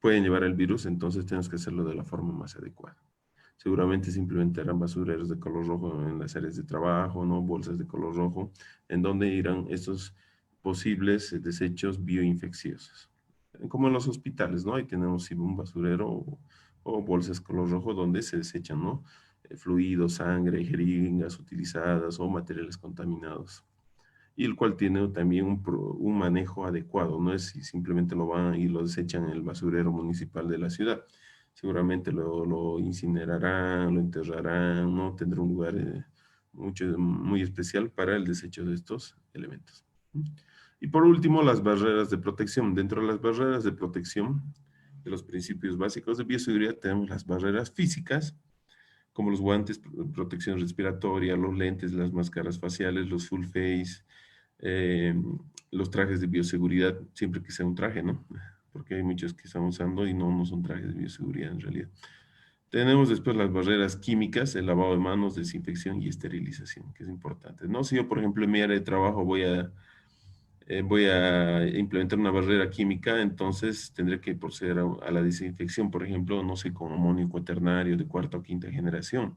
pueden llevar el virus, entonces tenemos que hacerlo de la forma más adecuada. Seguramente se implementarán basureros de color rojo en las áreas de trabajo, ¿no? Bolsas de color rojo, en donde irán estos posibles desechos bioinfecciosos. Como en los hospitales, ¿no? Ahí tenemos un basurero o bolsas color rojo donde se desechan, ¿no? Fluidos, sangre, jeringas utilizadas o materiales contaminados. Y el cual tiene también un manejo adecuado, no es si simplemente lo van y lo desechan en el basurero municipal de la ciudad. Seguramente lo incinerarán, lo enterrarán, ¿no? Tendrá un lugar muy especial para el desecho de estos elementos. Y por último, las barreras de protección. Dentro de las barreras de protección, de los principios básicos de bioseguridad, tenemos las barreras físicas, como los guantes, protección respiratoria, los lentes, las máscaras faciales, los full face, eh, los trajes de bioseguridad, siempre que sea un traje, ¿no? Porque hay muchos que están usando y no son trajes de bioseguridad en realidad. Tenemos después las barreras químicas, el lavado de manos, desinfección y esterilización, que es importante, ¿no? Si yo, por ejemplo, en mi área de trabajo voy a implementar una barrera química, entonces tendré que proceder a la desinfección, por ejemplo, no sé, con amonio cuaternario de cuarta o quinta generación.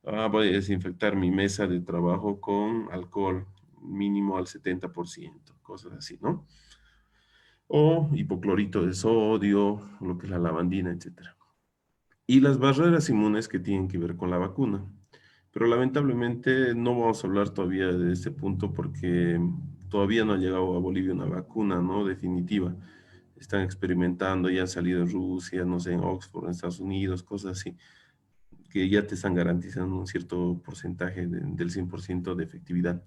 Voy a desinfectar mi mesa de trabajo con alcohol mínimo al 70%, cosas así, ¿no? O hipoclorito de sodio, lo que es la lavandina, etcétera. Y las barreras inmunes que tienen que ver con la vacuna. Pero lamentablemente no vamos a hablar todavía de este punto porque todavía no ha llegado a Bolivia una vacuna, ¿no? Definitiva. Están experimentando, ya han salido en Rusia, no sé, en Oxford, en Estados Unidos, cosas así, que ya te están garantizando un cierto porcentaje del 100% de efectividad.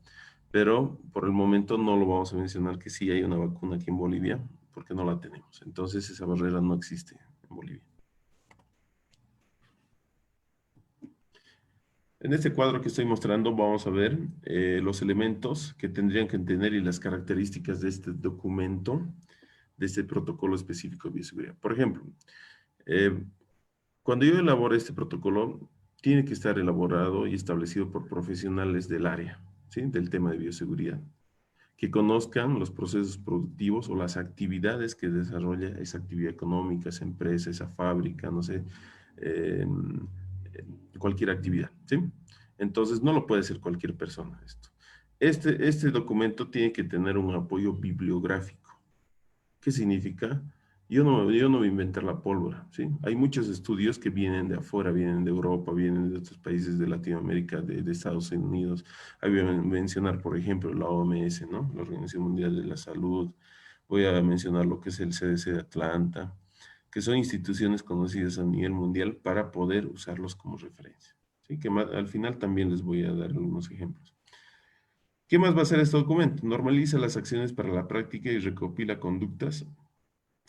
Pero por el momento no lo vamos a mencionar que sí hay una vacuna aquí en Bolivia, porque no la tenemos. Entonces esa barrera no existe en Bolivia. En este cuadro que estoy mostrando vamos a ver los elementos que tendrían que tener y las características de este documento, de este protocolo específico de bioseguridad. Por ejemplo, eh, cuando yo elabore este protocolo, tiene que estar elaborado y establecido por profesionales del área, ¿sí? Del tema de bioseguridad, que conozcan los procesos productivos o las actividades que desarrolla esa actividad económica, esa empresa, esa fábrica, no sé, eh, cualquier actividad, ¿sí? Entonces, no lo puede hacer cualquier persona esto. Este documento tiene que tener un apoyo bibliográfico. ¿Qué significa? Yo no voy a inventar la pólvora, ¿sí? Hay muchos estudios que vienen de afuera, vienen de Europa, vienen de otros países de Latinoamérica, de Estados Unidos. Ahí voy a mencionar, por ejemplo, la OMS, ¿no? La Organización Mundial de la Salud. Voy a mencionar lo que es el CDC de Atlanta, que son instituciones conocidas a nivel mundial para poder usarlos como referencia. ¿Sí? Que al final también les voy a dar algunos ejemplos. ¿Qué más va a hacer este documento? Normaliza las acciones para la práctica y recopila conductas,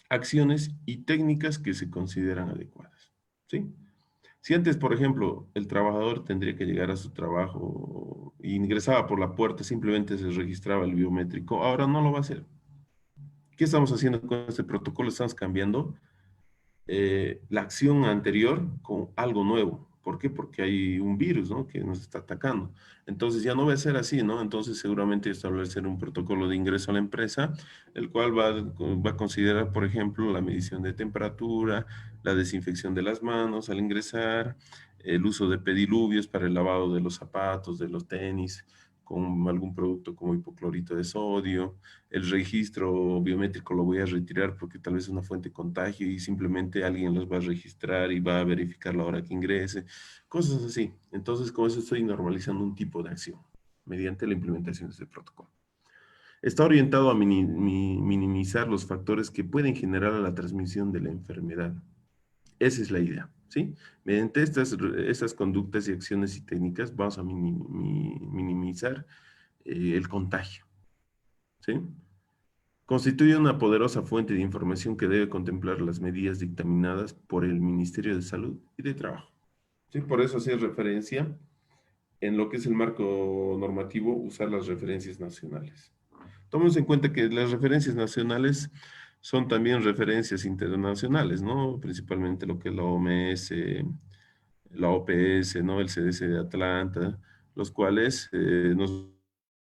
acciones y técnicas que se consideran adecuadas. ¿Sí? Si antes, por ejemplo, el trabajador tendría que llegar a su trabajo e ingresaba por la puerta, simplemente se registraba el biométrico, ahora no lo va a hacer. ¿Qué estamos haciendo con este protocolo? Estamos cambiando la acción anterior con algo nuevo. ¿Por qué? Porque hay un virus, ¿no? Que nos está atacando. Entonces ya no va a ser así, ¿no? Entonces seguramente establecer un protocolo de ingreso a la empresa, el cual va a considerar, por ejemplo, la medición de temperatura, la desinfección de las manos al ingresar, el uso de pediluvios para el lavado de los zapatos, de los tenis, con algún producto como hipoclorito de sodio. El registro biométrico lo voy a retirar porque tal vez es una fuente de contagio y simplemente alguien los va a registrar y va a verificar la hora que ingrese, cosas así. Entonces, con eso estoy normalizando un tipo de acción mediante la implementación de este protocolo. Está orientado a minimizar los factores que pueden generar la transmisión de la enfermedad. Esa es la idea, ¿sí? Mediante estas conductas y acciones y técnicas vamos a minimizar el contagio, ¿sí? Constituye una poderosa fuente de información que debe contemplar las medidas dictaminadas por el Ministerio de Salud y de Trabajo. ¿Sí? Por eso hacer referencia en lo que es el marco normativo, usar las referencias nacionales. Tomemos en cuenta que las referencias nacionales son también referencias internacionales, ¿no? Principalmente lo que es la OMS, la OPS, ¿no? El CDC de Atlanta, los cuales nos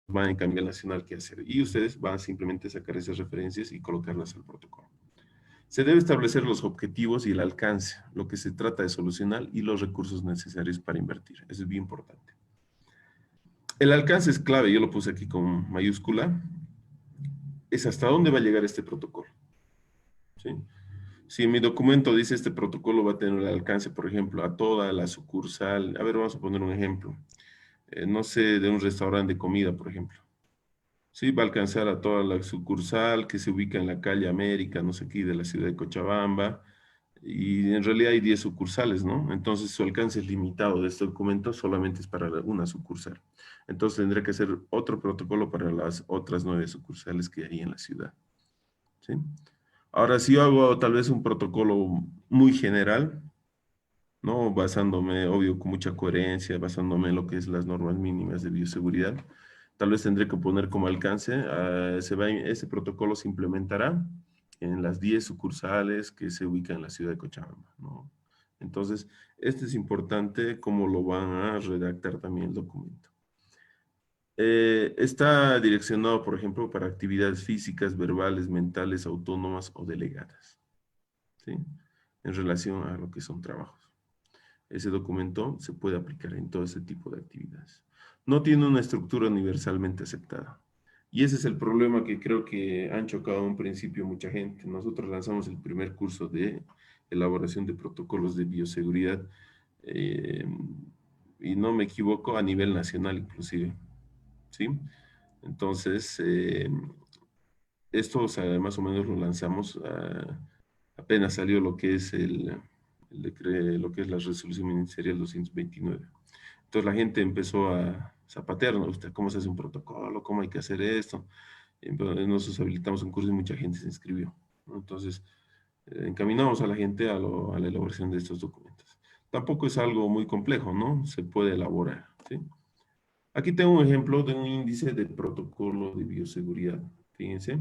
van en cambio nacional qué hacer. Y ustedes van a simplemente sacar esas referencias y colocarlas al protocolo. Se debe establecer los objetivos y el alcance, lo que se trata de solucionar y los recursos necesarios para invertir. Eso es bien importante. El alcance es clave, yo lo puse aquí con mayúscula. Es hasta dónde va a llegar este protocolo. ¿Sí? Si en mi documento dice este protocolo va a tener el alcance, por ejemplo, a toda la sucursal. A ver, vamos a poner un ejemplo. No sé, de un restaurante de comida, por ejemplo. Sí, va a alcanzar a toda la sucursal que se ubica en la calle América, no sé qué, de la ciudad de Cochabamba. Y en realidad hay 10 sucursales, ¿no? Entonces su alcance es limitado de este documento, solamente es para una sucursal. Entonces tendré que hacer otro protocolo para las otras 9 sucursales que hay en la ciudad. ¿Sí? Ahora, si yo hago tal vez un protocolo muy general, ¿no? Basándome, obvio, con mucha coherencia, basándome en lo que es las normas mínimas de bioseguridad, tal vez tendré que poner como alcance, ese protocolo se implementará en las 10 sucursales que se ubican en la ciudad de Cochabamba, ¿no? Entonces, este es importante cómo lo van a redactar también el documento. Está direccionado, por ejemplo, para actividades físicas, verbales, mentales, autónomas o delegadas, ¿sí? En relación a lo que son trabajos. Ese documento se puede aplicar en todo ese tipo de actividades. No tiene una estructura universalmente aceptada. Y ese es el problema que creo que han chocado a un principio mucha gente. Nosotros lanzamos el primer curso de elaboración de protocolos de bioseguridad, eh, y no me equivoco, a nivel nacional inclusive, ¿sí? Entonces, esto, o sea, más o menos lo lanzamos, apenas salió lo que es lo que es la resolución ministerial 229. Entonces la gente empezó a zapatear, ¿no? ¿Usted cómo se hace un protocolo? ¿Cómo hay que hacer esto? Y entonces nosotros habilitamos un curso y mucha gente se inscribió, ¿no? Entonces encaminamos a la gente a la elaboración de estos documentos. Tampoco es algo muy complejo, ¿no? Se puede elaborar, ¿sí? Aquí tengo un ejemplo de un índice de protocolo de bioseguridad. Fíjense.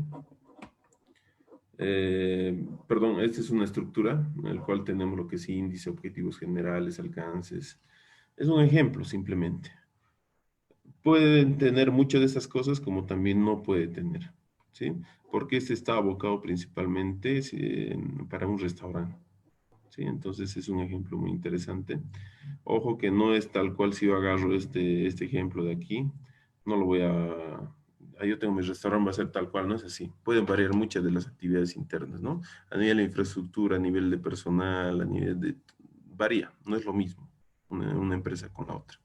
Perdón, esta es una estructura en la cual tenemos lo que es índice, objetivos generales, alcances. Es un ejemplo simplemente. Pueden tener muchas de esas cosas como también no puede tener, ¿sí? Porque este está abocado principalmente para un restaurante, ¿sí? Entonces es un ejemplo muy interesante. Ojo que no es tal cual si yo agarro este ejemplo de aquí, no lo voy yo tengo mi restaurante, va a ser tal cual, no es así. Pueden variar muchas de las actividades internas, ¿no? A nivel de infraestructura, a nivel de personal, a nivel de... Varía, no es lo mismo una empresa con la otra.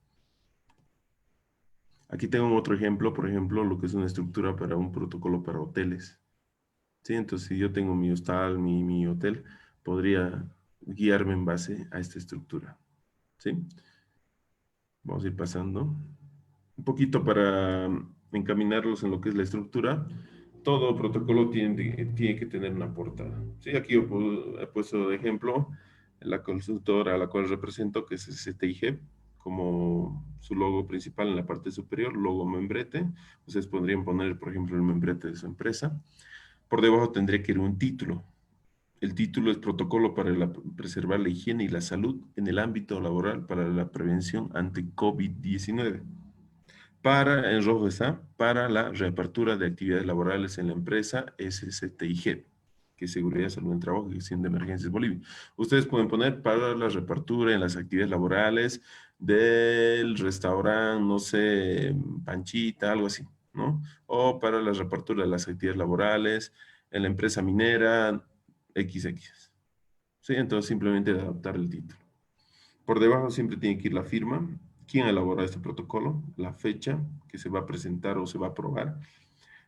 Aquí tengo otro ejemplo, por ejemplo, lo que es una estructura para un protocolo para hoteles. ¿Sí? Entonces, si yo tengo mi hostal, mi hotel, podría guiarme en base a esta estructura. ¿Sí? Vamos a ir pasando. Un poquito para encaminarlos en lo que es la estructura. Todo protocolo tiene que tener una portada. ¿Sí? Aquí yo he puesto de ejemplo la consultora a la cual represento, que es STIG, como su logo principal en la parte superior, logo membrete. Ustedes podrían poner, por ejemplo, el membrete de su empresa. Por debajo tendría que ir un título. El título es Protocolo para preservar la higiene y la salud en el ámbito laboral para la prevención ante COVID-19. En rojo está, para la reapertura de actividades laborales en la empresa SSTIG, que es Seguridad, Salud en Trabajo y Gestión de Emergencias Bolivia. Ustedes pueden poner para la reapertura en las actividades laborales del restaurante, no sé, Panchita, algo así, ¿no? O para la reapertura de las actividades laborales en la empresa minera XX. ¿Sí? Entonces simplemente adaptar el título. Por debajo siempre tiene que ir la firma, quién elabora este protocolo, la fecha que se va a presentar o se va a aprobar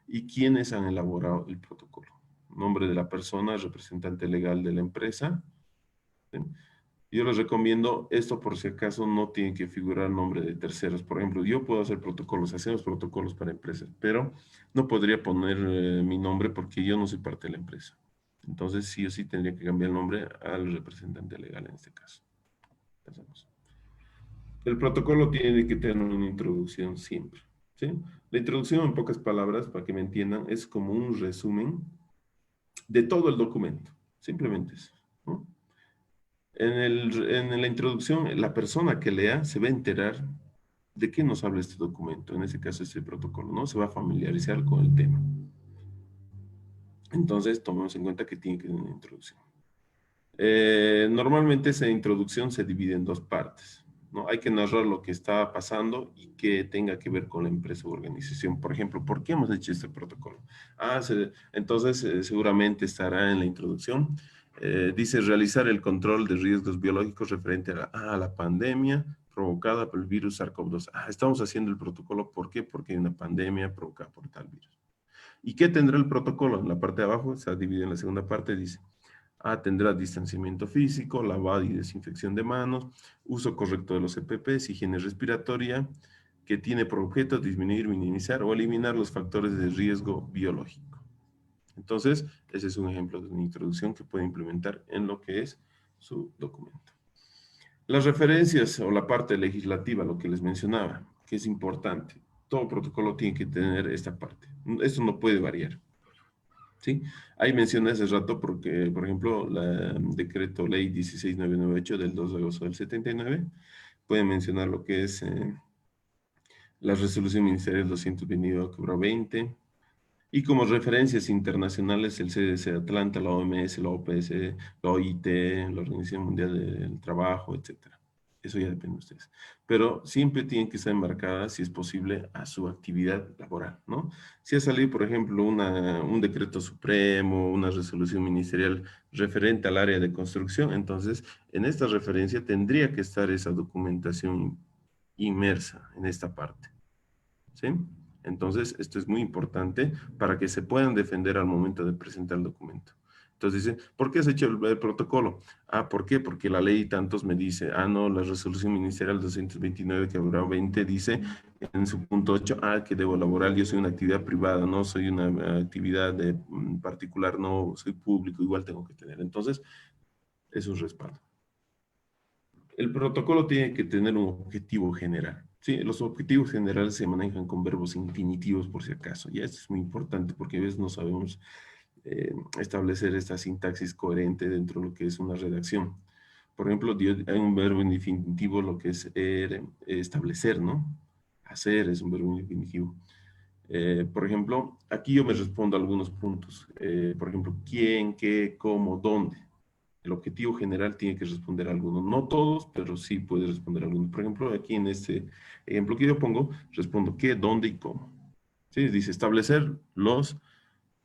y quiénes han elaborado el protocolo. Nombre de la persona, representante legal de la empresa. ¿Sí? Yo les recomiendo esto por si acaso no tiene que figurar nombre de terceros. Por ejemplo, yo puedo hacer protocolos, hacemos protocolos para empresas, pero no podría poner mi nombre porque yo no soy parte de la empresa. Entonces sí o sí tendría que cambiar el nombre al representante legal en este caso. Pensamos. El protocolo tiene que tener una introducción siempre, ¿sí? La introducción, en pocas palabras, para que me entiendan, es como un resumen de todo el documento. Simplemente eso, ¿no? En la introducción, la persona que lea se va a enterar de qué nos habla este documento, en este caso este protocolo, ¿no? Se va a familiarizar con el tema. Entonces, tomemos en cuenta que tiene que tener una introducción. Normalmente esa introducción se divide en dos partes, ¿no? Hay que narrar lo que está pasando y que tenga que ver con la empresa o organización. Por ejemplo, ¿por qué hemos hecho este protocolo? Entonces, seguramente estará en la introducción. Dice realizar el control de riesgos biológicos referente a la pandemia provocada por el virus SARS-CoV-2. Estamos haciendo el protocolo, ¿por qué? Porque hay una pandemia provocada por tal virus. ¿Y qué tendrá el protocolo? En la parte de abajo, se divide en la segunda parte, dice tendrá distanciamiento físico, lavado y desinfección de manos, uso correcto de los EPPs, higiene respiratoria, que tiene por objeto disminuir, minimizar o eliminar los factores de riesgo biológico. Entonces, ese es un ejemplo de una introducción que puede implementar en lo que es su documento. Las referencias o la parte legislativa, lo que les mencionaba, que es importante. Todo protocolo tiene que tener esta parte. Esto no puede variar. ¿Sí? Ahí mencioné hace rato porque, por ejemplo, el decreto ley 16998 del 2 de agosto del 79 puede mencionar lo que es la resolución ministerial 222/20 y como referencias internacionales el CDC de Atlanta, la OMS, la OPS, la OIT, la Organización Mundial del Trabajo, etcétera. Eso ya depende de ustedes. Pero siempre tienen que estar enmarcadas, si es posible, a su actividad laboral, ¿no? Si ha salido, por ejemplo, un decreto supremo, una resolución ministerial referente al área de construcción, entonces en esta referencia tendría que estar esa documentación inmersa en esta parte, ¿sí? Entonces, esto es muy importante para que se puedan defender al momento de presentar el documento. Entonces dice, ¿por qué has hecho el protocolo? Ah, ¿por qué? Porque la ley tantos me dice, ah, no, la resolución ministerial 229 que habrá 20 dice en su punto 8, ah, que debo laboral, yo soy una actividad privada, no soy una actividad particular, no soy público, igual tengo que tener. Entonces, es un respaldo. El protocolo tiene que tener un objetivo general. Sí, los objetivos generales se manejan con verbos infinitivos por si acaso. Y esto es muy importante porque a veces no sabemos establecer esta sintaxis coherente dentro de lo que es una redacción. Por ejemplo, hay un verbo infinitivo, lo que es establecer, ¿no? Hacer es un verbo infinitivo. Por ejemplo, aquí yo me respondo a algunos puntos. Por ejemplo, quién, qué, cómo, dónde. El objetivo general tiene que responder a algunos. No todos, pero sí puede responder a algunos. Por ejemplo, aquí en este ejemplo que yo pongo, respondo qué, dónde y cómo. ¿Sí? Dice establecer los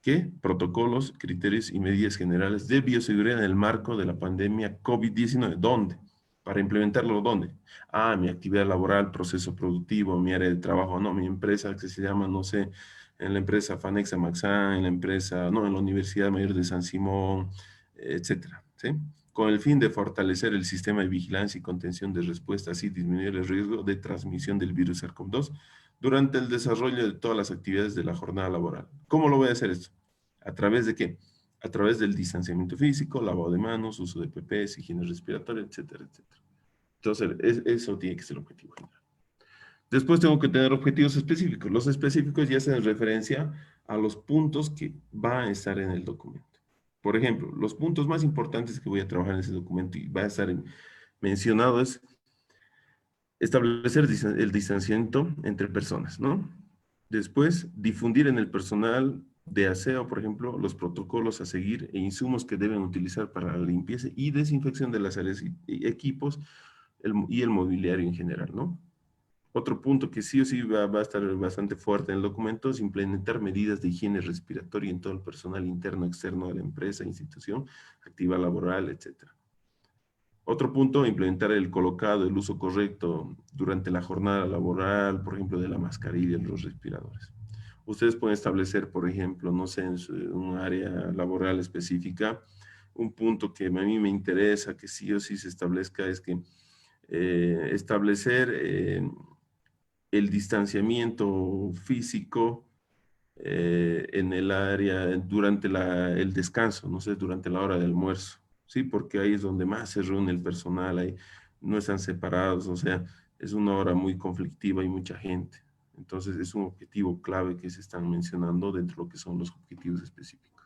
¿qué? Protocolos, criterios y medidas generales de bioseguridad en el marco de la pandemia COVID-19. ¿Dónde? Para implementarlo, ¿dónde? Ah, mi actividad laboral, proceso productivo, mi área de trabajo, no, mi empresa que se llama, no sé, en la empresa Fanexa Maxán, en la empresa, no, en la Universidad Mayor de San Simón, etcétera, ¿sí? Con el fin de fortalecer el sistema de vigilancia y contención de respuestas y disminuir el riesgo de transmisión del virus SARS-CoV-2 durante el desarrollo de todas las actividades de la jornada laboral. ¿Cómo lo voy a hacer esto? ¿A través de qué? A través del distanciamiento físico, lavado de manos, uso de PPS, higiene respiratoria, etcétera, etcétera. Entonces, eso tiene que ser el objetivo general. Después tengo que tener objetivos específicos. Los específicos ya hacen referencia a los puntos que van a estar en el documento. Por ejemplo, los puntos más importantes que voy a trabajar en ese documento y va a estar mencionado es establecer el distanciamiento entre personas, ¿no? Después, difundir en el personal de aseo, por ejemplo, los protocolos a seguir e insumos que deben utilizar para la limpieza y desinfección de las áreas y equipos y el mobiliario en general, ¿no? Otro punto que sí o sí va a estar bastante fuerte en el documento es implementar medidas de higiene respiratoria en todo el personal interno, externo de la empresa, institución, actividad laboral, etcétera. Otro punto, implementar el colocado, el uso correcto durante la jornada laboral, por ejemplo, de la mascarilla y los respiradores. Ustedes pueden establecer, por ejemplo, no sé, en un área laboral específica, un punto que a mí me interesa que sí o sí se establezca es que establecer el distanciamiento físico en el área durante el descanso, no sé, durante la hora del almuerzo, ¿sí? Porque ahí es donde más se reúne el personal, ahí no están separados, o sea, es una hora muy conflictiva y mucha gente. Entonces es un objetivo clave que se están mencionando dentro de lo que son los objetivos específicos.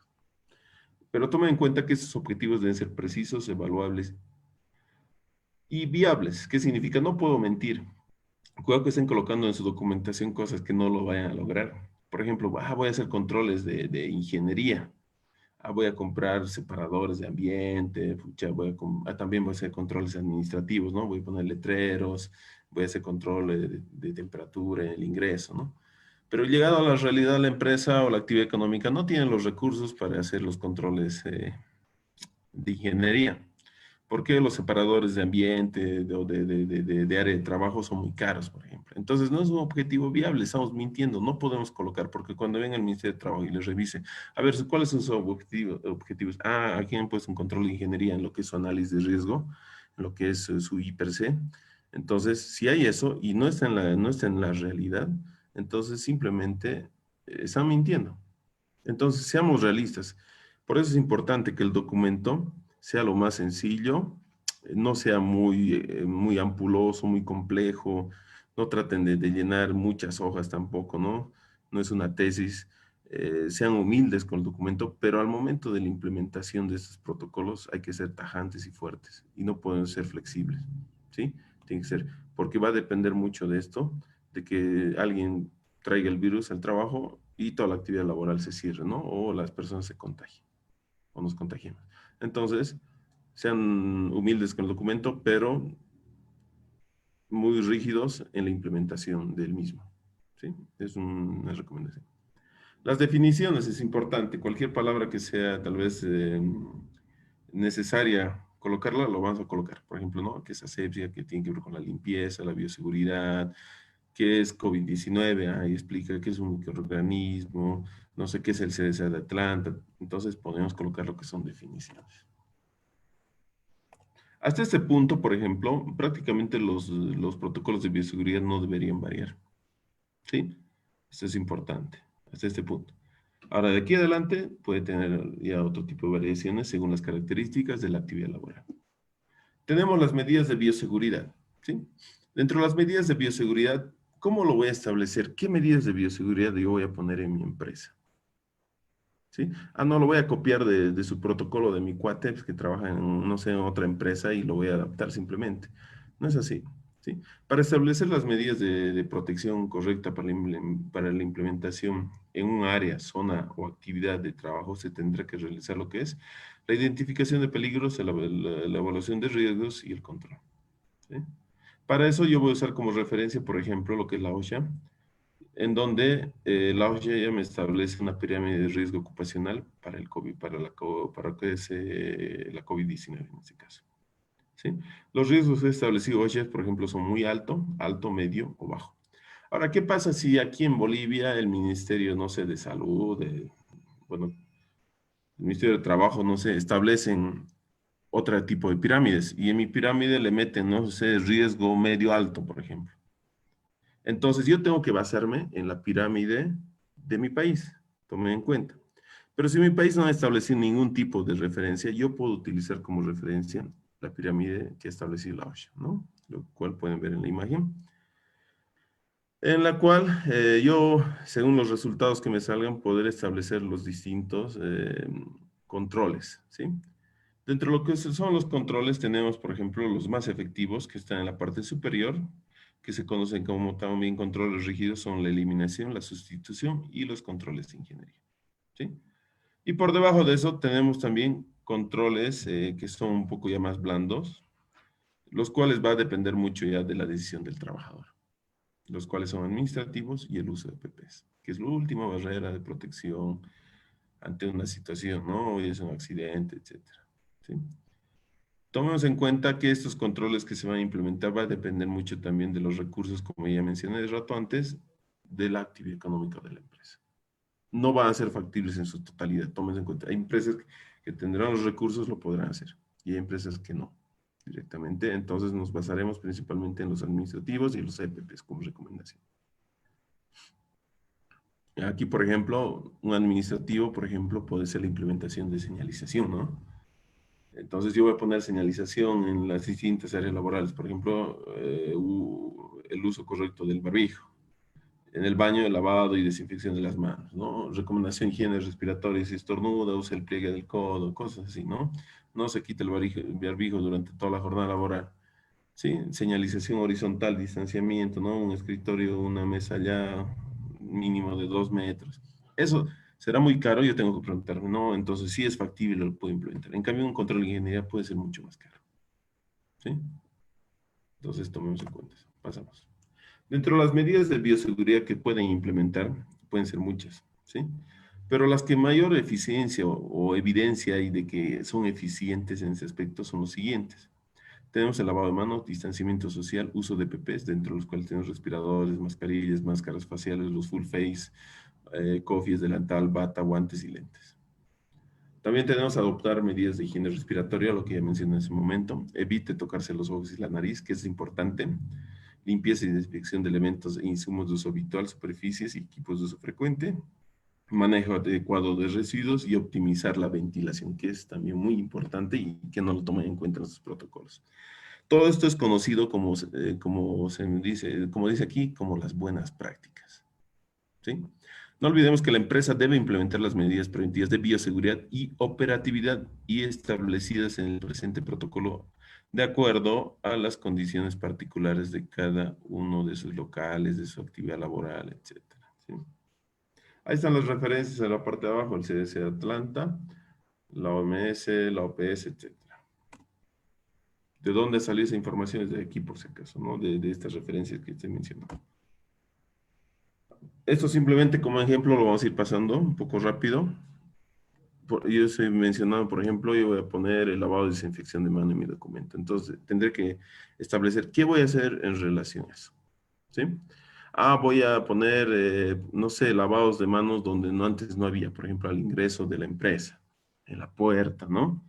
Pero tomen en cuenta que esos objetivos deben ser precisos, evaluables y viables. ¿Qué significa? No puedo mentir. Cuidado que estén colocando en su documentación cosas que no lo vayan a lograr. Por ejemplo, voy a hacer controles de ingeniería. Voy a comprar separadores de ambiente. Pucha, también voy a hacer controles administrativos, ¿no? Voy a poner letreros, voy a hacer control de temperatura en el ingreso, ¿no? Pero llegado a la realidad, la empresa o la actividad económica no tiene los recursos para hacer los controles de ingeniería. ¿Por qué los separadores de ambiente o de área de trabajo son muy caros, por ejemplo? Entonces, no es un objetivo viable, estamos mintiendo, no podemos colocar, porque cuando venga el Ministerio de Trabajo y les revise, a ver, ¿cuáles son sus objetivos? Aquí han puesto un control de ingeniería en lo que es su análisis de riesgo, en lo que es su IPRC. Entonces, si hay eso y no está en la realidad, entonces simplemente están mintiendo. Entonces, seamos realistas. Por eso es importante que el documento sea lo más sencillo, no sea muy ampuloso, muy complejo, no traten de llenar muchas hojas tampoco, ¿no? No es una tesis, sean humildes con el documento, pero al momento de la implementación de estos protocolos hay que ser tajantes y fuertes y no pueden ser flexibles, ¿sí? Tiene que ser, porque va a depender mucho de esto, de que alguien traiga el virus al trabajo y toda la actividad laboral se cierre, ¿no? O las personas se contagien o nos contagiemos. Entonces, sean humildes con el documento, pero muy rígidos en la implementación del mismo. ¿Sí? Es una recomendación. Las definiciones es importante. Cualquier palabra que sea tal vez necesaria colocarla, lo vamos a colocar. Por ejemplo, ¿no? Que es asepsia, que tiene que ver con la limpieza, la bioseguridad, qué es COVID-19, ahí explica qué es un microorganismo, no sé qué es el CDC de Atlanta, entonces podemos colocar lo que son definiciones. Hasta este punto, por ejemplo, prácticamente los protocolos de bioseguridad no deberían variar, ¿sí? Esto es importante, hasta este punto. Ahora, de aquí adelante puede tener ya otro tipo de variaciones según las características de la actividad laboral. Tenemos las medidas de bioseguridad, ¿sí? Dentro de las medidas de bioseguridad, ¿cómo lo voy a establecer? ¿Qué medidas de bioseguridad yo voy a poner en mi empresa? ¿Sí? Ah, no, lo voy a copiar de su protocolo de mi cuate, pues, que trabaja en, no sé, en otra empresa y lo voy a adaptar simplemente. No es así, ¿sí? Para establecer las medidas de protección correcta para la implementación en un área, zona o actividad de trabajo, se tendrá que realizar lo que es la identificación de peligros, la evaluación de riesgos y el control, ¿sí? Para eso yo voy a usar como referencia, por ejemplo, lo que es la OSHA, en donde la OSHA ya me establece una pirámide de riesgo ocupacional para el COVID, para que es la COVID-19 en este caso, ¿sí? Los riesgos establecidos OSHA, por ejemplo, son muy alto, alto, medio o bajo. Ahora, ¿qué pasa si aquí en Bolivia el Ministerio, no sé, de Salud, bueno, el Ministerio de Trabajo, no sé, establecen otro tipo de pirámides y en mi pirámide le meten, no sé, riesgo medio alto, por ejemplo? Entonces yo tengo que basarme en la pirámide de mi país, tomen en cuenta. Pero si mi país no ha establecido ningún tipo de referencia, yo puedo utilizar como referencia la pirámide que ha establecido la OSHA, ¿no? Lo cual pueden ver en la imagen. En la cual yo, según los resultados que me salgan, poder establecer los distintos controles, ¿sí? Dentro de lo que son los controles tenemos, por ejemplo, los más efectivos que están en la parte superior, que se conocen como también controles rígidos, son la eliminación, la sustitución y los controles de ingeniería, ¿sí? Y por debajo de eso tenemos también controles que son un poco ya más blandos, los cuales va a depender mucho ya de la decisión del trabajador, los cuales son administrativos y el uso de PPs, que es la última barrera de protección ante una situación, ¿no? Hoy es un accidente, etcétera, ¿sí? Tomemos en cuenta que estos controles que se van a implementar va a depender mucho también de los recursos, como ya mencioné de rato antes, de la actividad económica de la empresa. No van a ser factibles en su totalidad, tómense en cuenta. Hay empresas que tendrán los recursos, lo podrán hacer, y hay empresas que no, directamente. Entonces nos basaremos principalmente en los administrativos y los EPPs como recomendación. Aquí, por ejemplo, un administrativo, por ejemplo, puede ser la implementación de señalización, ¿no? Entonces yo voy a poner señalización en las distintas áreas laborales, por ejemplo, el uso correcto del barbijo, en el baño el lavado y desinfección de las manos, ¿no? Recomendación higiene respiratoria, si estornuda, usa el pliegue del codo, cosas así, ¿no? No se quita el barbijo durante toda la jornada laboral, ¿sí? Señalización horizontal, distanciamiento, ¿no? Un escritorio, una mesa ya mínimo de 2 metros. Eso será muy caro, yo tengo que preguntarme, ¿no? Entonces, sí es factible, lo puedo implementar. En cambio, un control de ingeniería puede ser mucho más caro, ¿sí? Entonces, tomemos en cuenta eso. Pasamos. Dentro de las medidas de bioseguridad que pueden implementar, pueden ser muchas, ¿sí? Pero las que mayor eficiencia o evidencia hay de que son eficientes en ese aspecto son los siguientes. Tenemos el lavado de manos, distanciamiento social, uso de PPs, dentro de los cuales tenemos respiradores, mascarillas, máscaras faciales, los full face, cofies, delantal, bata, guantes y lentes. También tenemos adoptar medidas de higiene respiratoria, lo que ya mencioné en ese momento. Evite tocarse los ojos y la nariz, que es importante. Limpieza y desinfección de elementos e insumos de uso habitual, superficies y equipos de uso frecuente. Manejo adecuado de residuos y optimizar la ventilación, que es también muy importante y que no lo toman en cuenta en sus protocolos. Todo esto es conocido como dice aquí, como las buenas prácticas, ¿sí? No olvidemos que la empresa debe implementar las medidas preventivas de bioseguridad y operatividad y establecidas en el presente protocolo de acuerdo a las condiciones particulares de cada uno de sus locales, de su actividad laboral, etcétera, ¿sí? Ahí están las referencias en la parte de abajo, el CDC de Atlanta, la OMS, la OPS, etcétera. ¿De dónde salió esa información? Es de aquí, por si acaso, ¿no? De estas referencias que estoy mencionando. Esto simplemente como ejemplo lo vamos a ir pasando un poco rápido. Yo estoy mencionando, por ejemplo, yo voy a poner el lavado de desinfección de mano en mi documento. Entonces, tendré que establecer qué voy a hacer en relación a eso, ¿sí? voy a poner, no sé, lavados de manos donde antes no había, por ejemplo, al ingreso de la empresa, en la puerta, ¿no?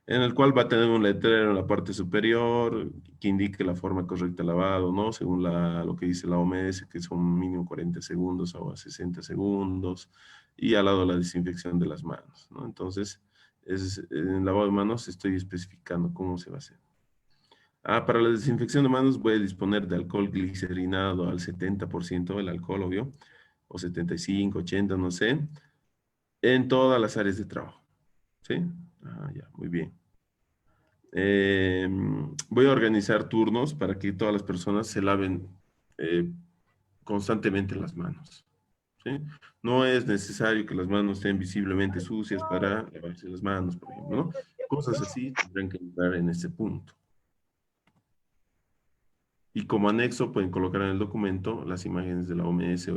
En el cual va a tener un letrero en la parte superior que indique la forma correcta de lavado, ¿no? Según lo que dice la OMS, que son mínimo 40 segundos o a 60 segundos, y al lado la desinfección de las manos, ¿no? Entonces, en el lavado de manos estoy especificando cómo se va a hacer. Para la desinfección de manos voy a disponer de alcohol glicerinado al 70% el alcohol, obvio, o 75, 80, no sé, en todas las áreas de trabajo, ¿sí? Ya, muy bien. Voy a organizar turnos para que todas las personas se laven constantemente las manos, ¿sí? No es necesario que las manos estén visiblemente sucias para lavarse las manos, por ejemplo, ¿no? Cosas así tendrán que entrar en ese punto. Y como anexo pueden colocar en el documento las imágenes de la OMS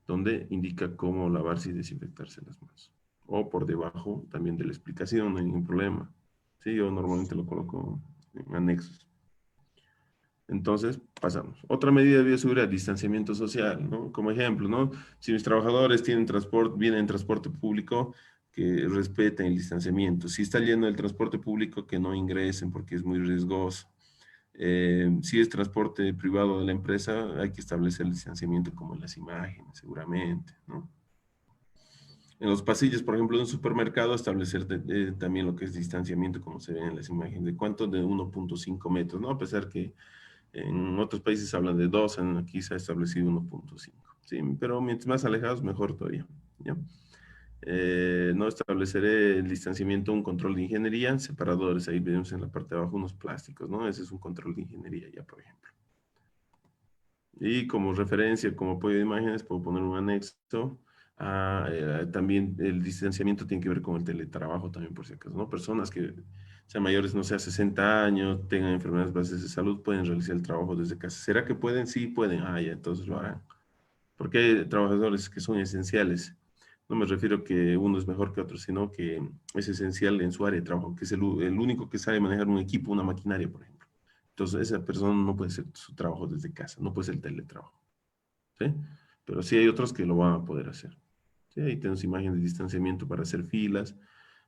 donde indica cómo lavarse y desinfectarse las manos. O por debajo también de la explicación, no hay ningún problema. Sí, yo normalmente lo coloco en anexos. Entonces, pasamos. Otra medida de bioseguridad, distanciamiento social, ¿no? Como ejemplo, ¿no? Si mis trabajadores tienen transporte, vienen en transporte público, que respeten el distanciamiento. Si está lleno el transporte público, que no ingresen porque es muy riesgoso. Si es transporte privado de la empresa, hay que establecer el distanciamiento como en las imágenes, seguramente, ¿no? En los pasillos, por ejemplo, de un supermercado, establecer también lo que es distanciamiento, como se ve en las imágenes. ¿De cuánto? De 1.5 metros, ¿no? A pesar que en otros países hablan de 2, aquí se ha establecido 1.5. Sí, pero mientras más alejados, mejor todavía, ¿ya? No estableceré el distanciamiento, un control de ingeniería, separadores, ahí vemos en la parte de abajo unos plásticos, ¿no? Ese es un control de ingeniería ya, por ejemplo. Y como referencia, como apoyo de imágenes, puedo poner un anexo. También el distanciamiento tiene que ver con el teletrabajo también, por si acaso, ¿no? Personas que sean mayores, no sé, a 60 años, tengan enfermedades bases de salud, pueden realizar el trabajo desde casa. ¿Será que pueden? Sí, pueden. Ya, entonces lo harán. Porque hay trabajadores que son esenciales. No me refiero que uno es mejor que otro, sino que es esencial en su área de trabajo, que es el único que sabe manejar un equipo, una maquinaria, por ejemplo. Entonces, esa persona no puede hacer su trabajo desde casa, no puede ser teletrabajo, ¿sí? Pero sí hay otros que lo van a poder hacer. ¿Sí? Ahí tenemos imágenes de distanciamiento para hacer filas,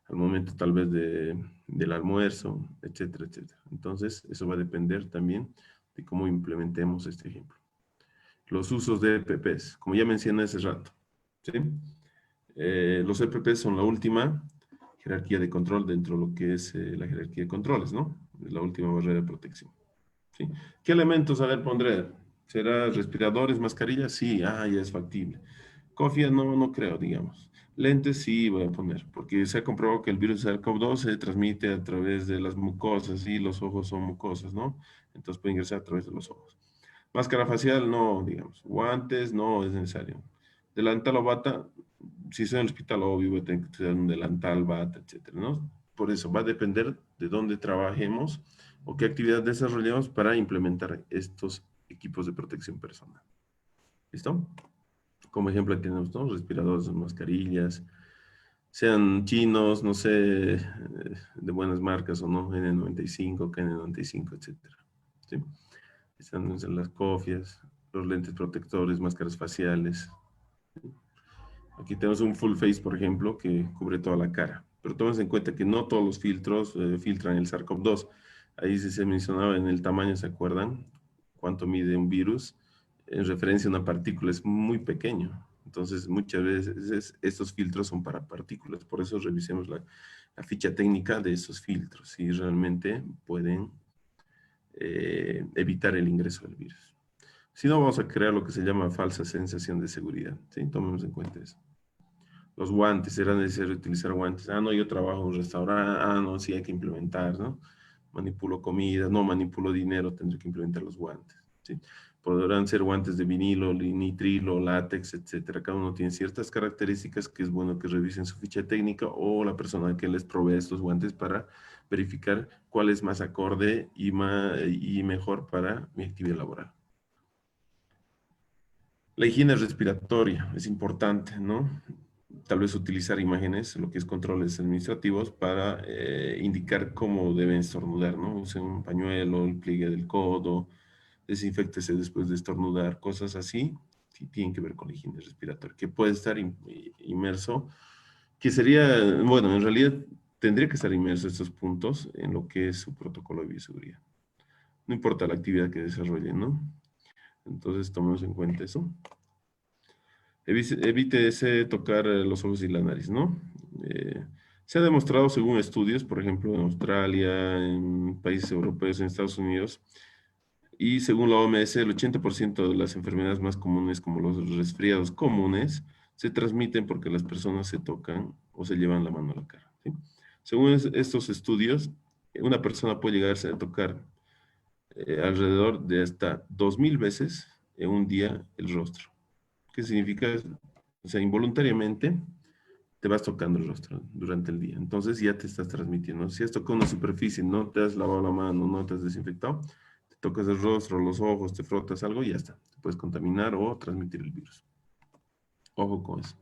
al momento tal vez del almuerzo, etcétera, etcétera. Entonces, eso va a depender también de cómo implementemos este ejemplo. Los usos de EPPs, como ya mencioné hace rato, ¿sí? Los EPPs son la última jerarquía de control dentro de lo que es la jerarquía de controles, ¿no? Es la última barrera de protección. ¿Sí? ¿Qué elementos, a ver, pondré? ¿Será respiradores, mascarillas? Sí, ya es factible. Cofia, no, no creo, digamos. Lentes sí voy a poner, porque se ha comprobado que el virus SARS-CoV-2 se transmite a través de las mucosas y los ojos son mucosas, ¿no? Entonces puede ingresar a través de los ojos. Máscara facial, no, digamos. Guantes, no es necesario. Delantal o bata, si estoy en el hospital, obvio, voy a tener que tener un delantal, bata, etcétera, ¿no? Por eso va a depender de dónde trabajemos o qué actividad desarrollamos para implementar estos equipos de protección personal. ¿Listo? Como ejemplo, aquí tenemos, ¿no? Respiradores, mascarillas, sean chinos, no sé, de buenas marcas o no, N95, KN95, etcétera. ¿Sí? Están en las cofias, los lentes protectores, máscaras faciales. Aquí tenemos un full face, por ejemplo, que cubre toda la cara. Pero tomen en cuenta que no todos los filtros filtran el SARS-CoV-2. Ahí sí se mencionaba en el tamaño, ¿se acuerdan? Cuánto mide un virus en referencia a una partícula, es muy pequeño. Entonces, muchas veces estos filtros son para partículas. Por eso revisemos la ficha técnica de esos filtros, si realmente pueden evitar el ingreso del virus. Si no, vamos a crear lo que se llama falsa sensación de seguridad. ¿Sí? Tomemos en cuenta eso. Los guantes, ¿será necesario utilizar guantes? No, yo trabajo en un restaurante. No, sí hay que implementar, ¿no? Manipulo comida, no manipulo dinero, tendré que implementar los guantes, ¿sí? Podrán ser guantes de vinilo, nitrilo, látex, etcétera. Cada uno tiene ciertas características que es bueno que revisen su ficha técnica o la persona que les provee estos guantes para verificar cuál es más acorde y mejor para mi actividad laboral. La higiene respiratoria es importante, ¿no? Tal vez utilizar imágenes, lo que es controles administrativos, para indicar cómo deben estornudar, ¿no? Usen un pañuelo, el pliegue del codo, desinféctese después de estornudar, cosas así, sí tienen que ver con la higiene respiratoria, que puede estar inmerso, que sería, bueno, en realidad tendría que estar inmerso estos puntos en lo que es su protocolo de bioseguridad. No importa la actividad que desarrollen, ¿no? Entonces, tomemos en cuenta eso. Evite ese tocar los ojos y la nariz, ¿no? Se ha demostrado según estudios, por ejemplo, en Australia, en países europeos, en Estados Unidos, y según la OMS, el 80% de las enfermedades más comunes, como los resfriados comunes, se transmiten porque las personas se tocan o se llevan la mano a la cara, ¿sí? Según estos estudios, una persona puede llegarse a tocar alrededor de hasta 2000 veces en un día el rostro. ¿Qué significa? O sea, involuntariamente te vas tocando el rostro durante el día. Entonces ya te estás transmitiendo. Si has tocado una superficie, no te has lavado la mano, no te has desinfectado, te tocas el rostro, los ojos, te frotas algo y ya está. Te puedes contaminar o transmitir el virus. Ojo con eso.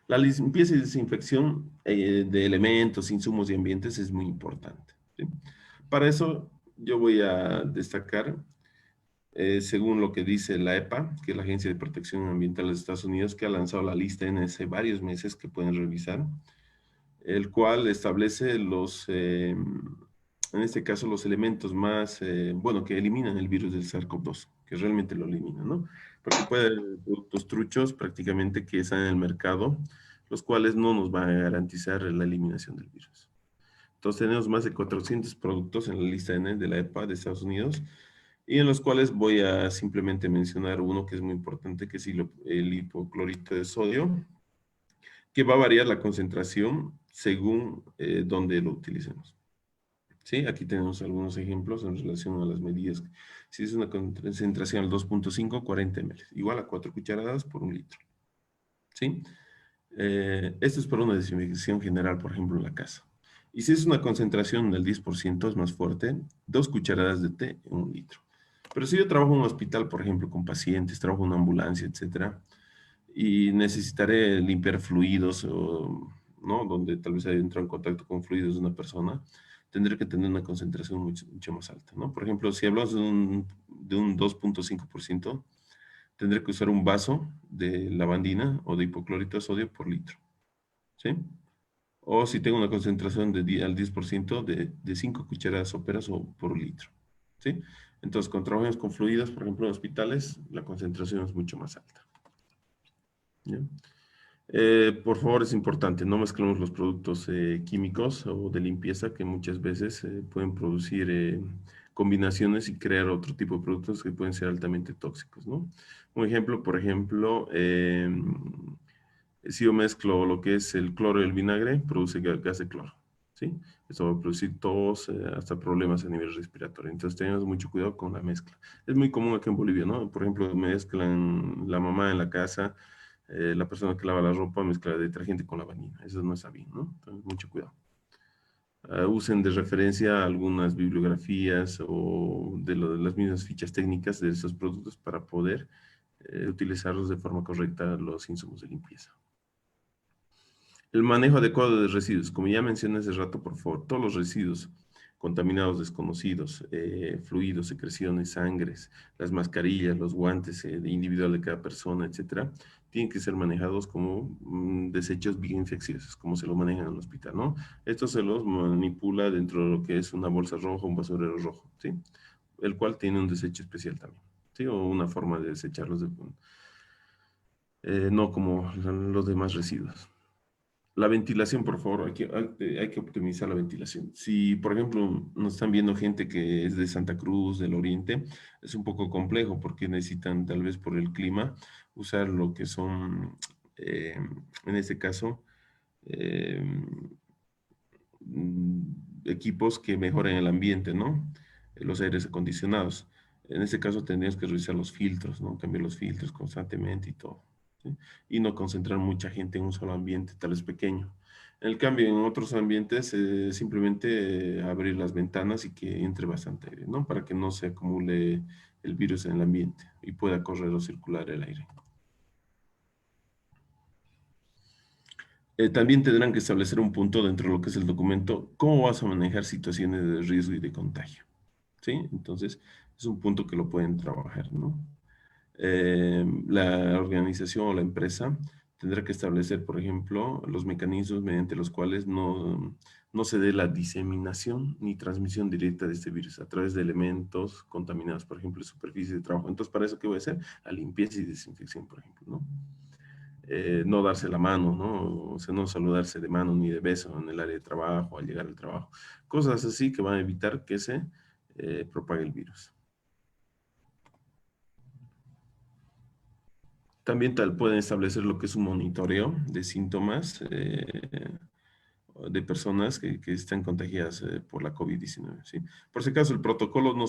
La limpieza y desinfección de elementos, insumos y ambientes es muy importante, ¿sí? Para eso yo voy a destacar según lo que dice la EPA, que es la Agencia de Protección Ambiental de Estados Unidos, que ha lanzado la lista en hace varios meses que pueden revisar, el cual establece en este caso, los elementos más, bueno, que eliminan el virus del SARS-CoV-2, que realmente lo eliminan, ¿no? Porque puede haber productos truchos prácticamente que están en el mercado, los cuales no nos van a garantizar la eliminación del virus. Entonces tenemos más de 400 productos en la lista N de la EPA de Estados Unidos, y en los cuales voy a simplemente mencionar uno que es muy importante, que es el hipoclorito de sodio, que va a variar la concentración según dónde lo utilicemos. ¿Sí? Aquí tenemos algunos ejemplos en relación a las medidas. Si es una concentración al 2.5, 40 ml, igual a 4 cucharadas por un litro. ¿Sí? Esto es para una desinfección general, por ejemplo, en la casa. Y si es una concentración del 10%, es más fuerte, 2 cucharadas de té en un litro. Pero si yo trabajo en un hospital, por ejemplo, con pacientes, trabajo en una ambulancia, etcétera, y necesitaré limpiar fluidos, ¿no? Donde tal vez haya entrado en contacto con fluidos de una persona, tendré que tener una concentración mucho más alta, ¿no? Por ejemplo, si hablamos de un 2.5%, tendré que usar un vaso de lavandina o de hipoclorito de sodio por litro, ¿sí? O si tengo una concentración al 10% de 5 cucharadas soperas o por litro, ¿sí? Entonces, cuando trabajamos con fluidos, por ejemplo, en hospitales, la concentración es mucho más alta. ¿Ya? Por favor, es importante, no mezclemos los productos químicos o de limpieza que muchas veces pueden producir combinaciones y crear otro tipo de productos que pueden ser altamente tóxicos, ¿no? Un ejemplo, por ejemplo, si yo mezclo lo que es el cloro y el vinagre, produce gas de cloro, ¿sí? Esto va a producir tos, hasta problemas a nivel respiratorio. Entonces, tenemos mucho cuidado con la mezcla. Es muy común aquí en Bolivia, ¿no? Por ejemplo, mezclan la mamá en la casa, la persona que lava la ropa mezcla detergente con lavandina. Eso no está bien, ¿no? Entonces, mucho cuidado. Usen de referencia algunas bibliografías o de las mismas fichas técnicas de esos productos para poder utilizarlos de forma correcta los insumos de limpieza. El manejo adecuado de residuos. Como ya mencioné hace rato, por favor, todos los residuos contaminados desconocidos, fluidos, secreciones, sangres, las mascarillas, los guantes individual de cada persona, etcétera, tienen que ser manejados como desechos bien infecciosos, como se lo manejan en el hospital, ¿no? Esto se los manipula dentro de lo que es una bolsa roja, un basurero rojo, ¿sí? El cual tiene un desecho especial también, ¿sí? O una forma de desecharlos, no como los demás residuos. La ventilación, por favor, hay que optimizar la ventilación. Si, por ejemplo, nos están viendo gente que es de Santa Cruz, del Oriente, es un poco complejo porque necesitan, tal vez por el clima, usar lo que son, en este caso, eh, equipos que mejoren el ambiente, ¿no? Los aires acondicionados. En este caso tendríamos que revisar los filtros, ¿no? Cambiar los filtros constantemente y todo, ¿sí? Y no concentrar mucha gente en un solo ambiente, tal vez pequeño. En el cambio, en otros ambientes, simplemente abrir las ventanas y que entre bastante aire, ¿no? Para que no se acumule el virus en el ambiente y pueda correr o circular el aire. También tendrán que establecer un punto dentro de lo que es el documento, cómo vas a manejar situaciones de riesgo y de contagio, ¿sí? Entonces, Es un punto que lo pueden trabajar, ¿no? La organización o la empresa tendrá que establecer, por ejemplo, los mecanismos mediante los cuales no se dé la diseminación ni transmisión directa de este virus a través de elementos contaminados, por ejemplo, superficies de trabajo. Entonces, ¿para eso qué voy a hacer? La limpieza y desinfección, por ejemplo, ¿no? No darse la mano, ¿no? O sea, no saludarse de mano ni de beso en el área de trabajo, al llegar al trabajo. Cosas así que van a evitar que se propague el virus. También pueden establecer lo que es un monitoreo de síntomas de personas que están contagiadas por la COVID-19, ¿sí? Por si acaso, el protocolo no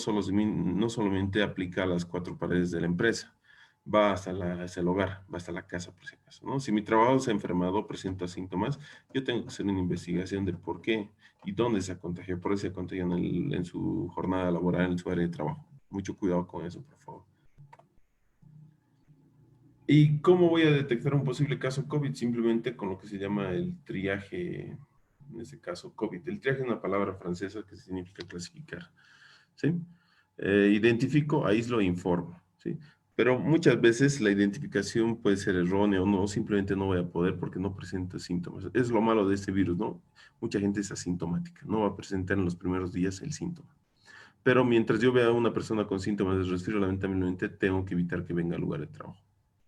solamente aplica a las 4 paredes de la empresa, va hasta el hogar, va hasta la casa, por si acaso, ¿no? Si mi trabajador se ha enfermado o presenta síntomas, yo tengo que hacer una investigación de por qué y dónde se ha contagiado, por qué se ha contagiado en su jornada laboral, en su área de trabajo. Mucho cuidado con eso, por favor. ¿Y cómo voy a detectar un posible caso COVID? Simplemente con lo que se llama el triaje, en este caso COVID. El triaje es una palabra francesa que significa clasificar, ¿sí? Identifico, aíslo e informo, ¿sí? Pero muchas veces la identificación puede ser errónea o no, simplemente no voy a poder porque no presenta síntomas. Es lo malo de este virus, ¿no? Mucha gente es asintomática, no va a presentar en los primeros días el síntoma. Pero mientras yo vea a una persona con síntomas de resfriado, lamentablemente tengo que evitar que venga al lugar de trabajo.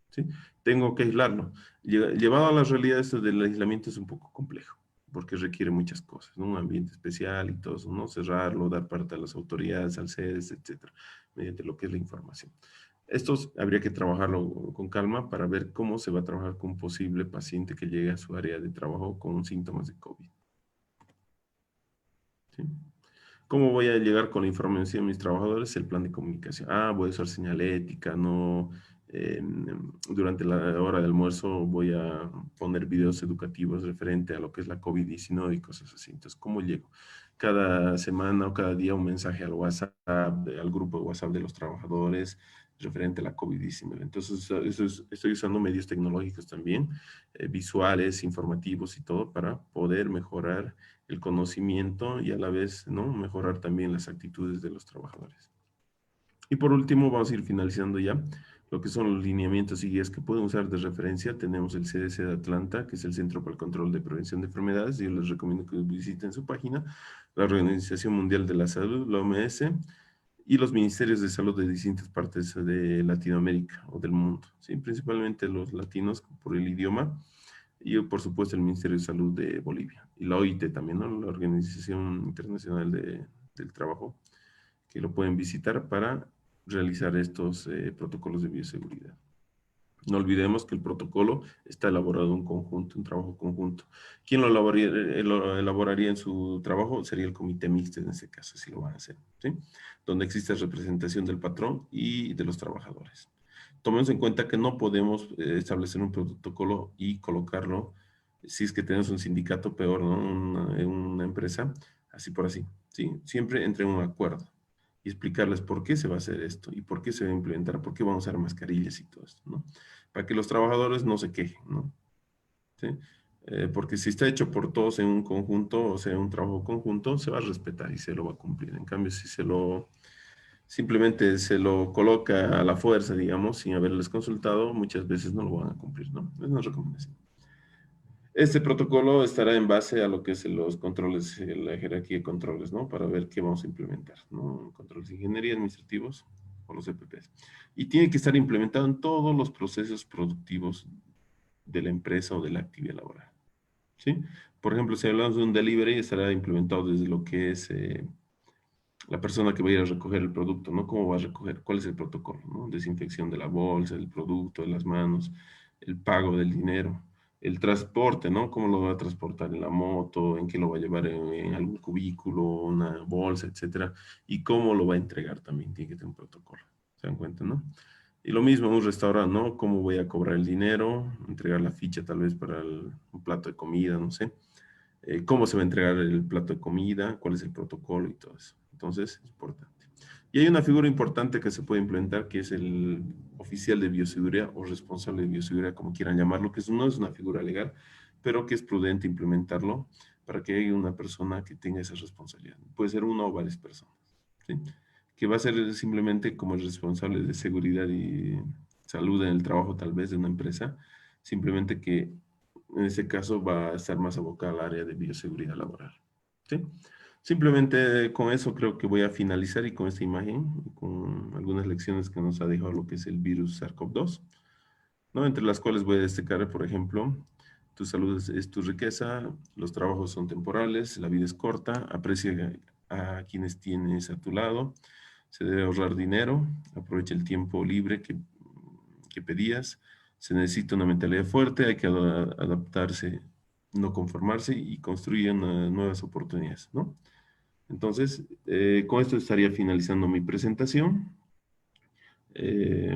¿Sí? Tengo que aislarlo. Llevado a la realidad, esto del aislamiento es un poco complejo, porque requiere muchas cosas, ¿no? Un ambiente especial y todo eso, ¿no? Cerrarlo, dar parte a las autoridades, al CEDES, etcétera, mediante lo que es la información. Estos habría que trabajarlo con calma para ver cómo se va a trabajar con un posible paciente que llegue a su área de trabajo con síntomas de COVID. ¿Sí? ¿Cómo voy a llegar con la información a mis trabajadores? El plan de comunicación. Voy a usar señalética, no. Durante la hora de almuerzo voy a poner videos educativos referente a lo que es la COVID-19 y cosas así. Entonces, ¿cómo llego? Cada semana o cada día un mensaje al WhatsApp, al grupo de WhatsApp de los trabajadores referente a la COVID-19. Entonces, estoy usando medios tecnológicos también, visuales, informativos y todo para poder mejorar el conocimiento y a la vez, ¿no? Mejorar también las actitudes de los trabajadores. Y por último, vamos a ir finalizando ya lo que son los lineamientos y guías que pueden usar de referencia. Tenemos el CDC de Atlanta, que es el Centro para el Control de Prevención de Enfermedades. Yo les recomiendo que visiten su página. La Organización Mundial de la Salud, la OMS, y los ministerios de salud de distintas partes de Latinoamérica o del mundo, ¿sí? Principalmente los latinos por el idioma y por supuesto el Ministerio de Salud de Bolivia y la OIT también, ¿no? La Organización Internacional del Trabajo, que lo pueden visitar para realizar estos protocolos de bioseguridad. No olvidemos que el protocolo está elaborado en conjunto, un trabajo conjunto. ¿Quién lo elaboraría en su trabajo? Sería el comité mixto en ese caso, si lo van a hacer, ¿sí? Donde existe representación del patrón y de los trabajadores. Tomemos en cuenta que no podemos establecer un protocolo y colocarlo, si es que tenemos un sindicato, peor, ¿no? Una empresa, así por así, ¿sí? Siempre entre un acuerdo y explicarles por qué se va a hacer esto y por qué se va a implementar, por qué vamos a usar mascarillas y todo esto, ¿no? Para que los trabajadores no se quejen, ¿no? ¿Sí? Porque si está hecho por todos en un conjunto, o sea, un trabajo conjunto, se va a respetar y se lo va a cumplir. En cambio, si simplemente se lo coloca a la fuerza, digamos, sin haberles consultado, muchas veces no lo van a cumplir, ¿no? Es una recomendación. Este protocolo estará en base a lo que es los controles, la jerarquía de controles, ¿no? Para ver qué vamos a implementar, ¿no? Controles de ingeniería administrativos o los EPPs. Y tiene que estar implementado en todos los procesos productivos de la empresa o de la actividad laboral, ¿sí? Por ejemplo, si hablamos de un delivery, estará implementado desde lo que es la persona que va a ir a recoger el producto, ¿no? ¿Cómo va a recoger? ¿Cuál es el protocolo, ¿no? Desinfección de la bolsa, del producto, de las manos, el pago del dinero, el transporte, ¿no? ¿Cómo lo va a transportar en la moto? ¿En qué lo va a llevar en algún cubículo, una bolsa, etcétera? Y cómo lo va a entregar también, tiene que tener un protocolo. ¿Se dan cuenta, no? Y lo mismo en un restaurante, ¿no? ¿Cómo voy a cobrar el dinero? Entregar la ficha tal vez para un plato de comida, no sé. ¿Cómo se va a entregar el plato de comida? ¿Cuál es el protocolo y todo eso? Entonces, es importante. Y hay una figura importante que se puede implementar, que es el oficial de bioseguridad o responsable de bioseguridad, como quieran llamarlo, que no es una figura legal, pero que es prudente implementarlo para que haya una persona que tenga esa responsabilidad. Puede ser una o varias personas, ¿sí? que va a ser simplemente como el responsable de seguridad y salud en el trabajo tal vez de una empresa, simplemente que en este caso va a estar más abocada al área de bioseguridad laboral. ¿Sí? Simplemente con eso creo que voy a finalizar y con esta imagen, con algunas lecciones que nos ha dejado lo que es el virus SARS-CoV-2, ¿no? Entre las cuales voy a destacar, por ejemplo, tu salud es tu riqueza, los trabajos son temporales, la vida es corta, aprecia a quienes tienes a tu lado, se debe ahorrar dinero, aprovecha el tiempo libre que pedías, se necesita una mentalidad fuerte, hay que adaptarse, no conformarse y construir nuevas oportunidades, ¿no? Entonces, con esto estaría finalizando mi presentación.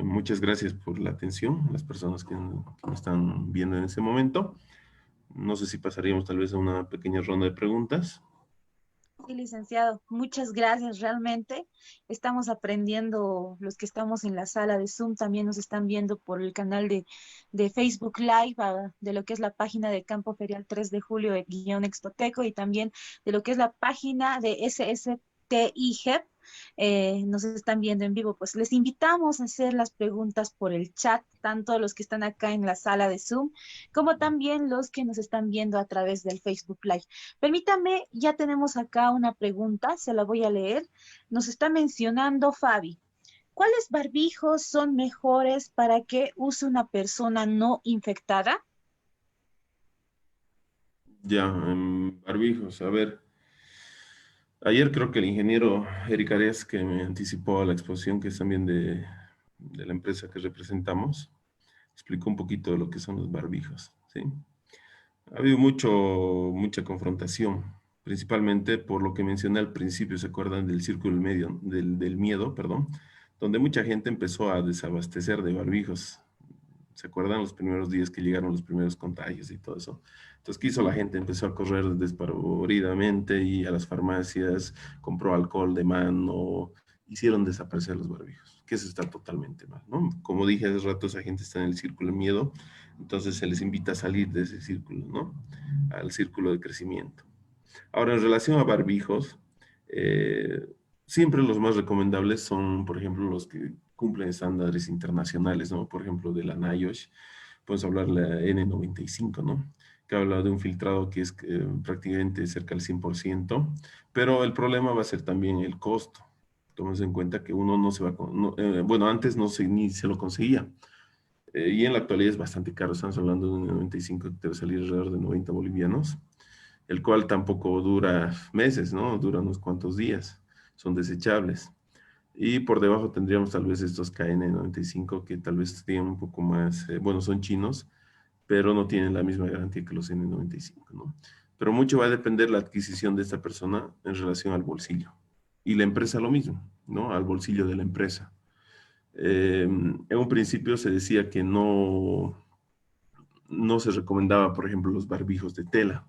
Muchas gracias por la atención, las personas que me están viendo en este momento. No sé si pasaríamos tal vez a una pequeña ronda de preguntas. Sí, licenciado, muchas gracias. Realmente estamos aprendiendo, los que estamos en la sala de Zoom también nos están viendo por el canal de Facebook Live, de lo que es la página de Campo Ferial 3 de Julio, guión Expoteco, y también de lo que es la página de SSTIGEP. Nos están viendo en vivo. Pues les invitamos a hacer las preguntas por el chat, tanto los que están acá en la sala de Zoom, como también los que nos están viendo a través del Facebook Live. Permítame, ya tenemos acá una pregunta, se la voy a leer. Nos está mencionando Fabi. ¿Cuáles barbijos son mejores para que use una persona no infectada? Ya, barbijos, a ver. Ayer creo que el ingeniero Eric Arias, que me anticipó a la exposición, que es también de la empresa que representamos, explicó un poquito de lo que son los barbijos, ¿sí? Ha habido mucha confrontación, principalmente por lo que mencioné al principio, ¿se acuerdan del círculo medio, del miedo, perdón? Donde mucha gente empezó a desabastecer de barbijos. ¿Se acuerdan los primeros días que llegaron los primeros contagios y todo eso? Entonces, ¿qué hizo la gente? Empezó a correr despavoridamente y a las farmacias, compró alcohol de mano, hicieron desaparecer los barbijos, que eso está totalmente mal, ¿no? Como dije hace rato, esa gente está en el círculo de miedo, entonces se les invita a salir de ese círculo, ¿no? Al círculo de crecimiento. Ahora, en relación a barbijos, eh, siempre los más recomendables son, por ejemplo, los que cumplen estándares internacionales, ¿no? Por ejemplo, de la NIOSH, podemos hablar de la N95, ¿no? Que habla de un filtrado que es prácticamente cerca del 100%, pero el problema va a ser también el costo. Tomemos en cuenta que uno no se va, bueno, antes no se, ni se lo conseguía, y en la actualidad es bastante caro, estamos hablando de un 95 que debe salir alrededor de 90 bolivianos, el cual tampoco dura meses, ¿no? Dura unos cuantos días, son desechables. Y por debajo tendríamos tal vez estos KN95 que tal vez tienen un poco más, bueno, son chinos, pero no tienen la misma garantía que los N95, ¿no? Pero mucho va a depender la adquisición de esta persona en relación al bolsillo. Y la empresa lo mismo, ¿no? Al bolsillo de la empresa. En un principio se decía que no se recomendaba, por ejemplo, los barbijos de tela,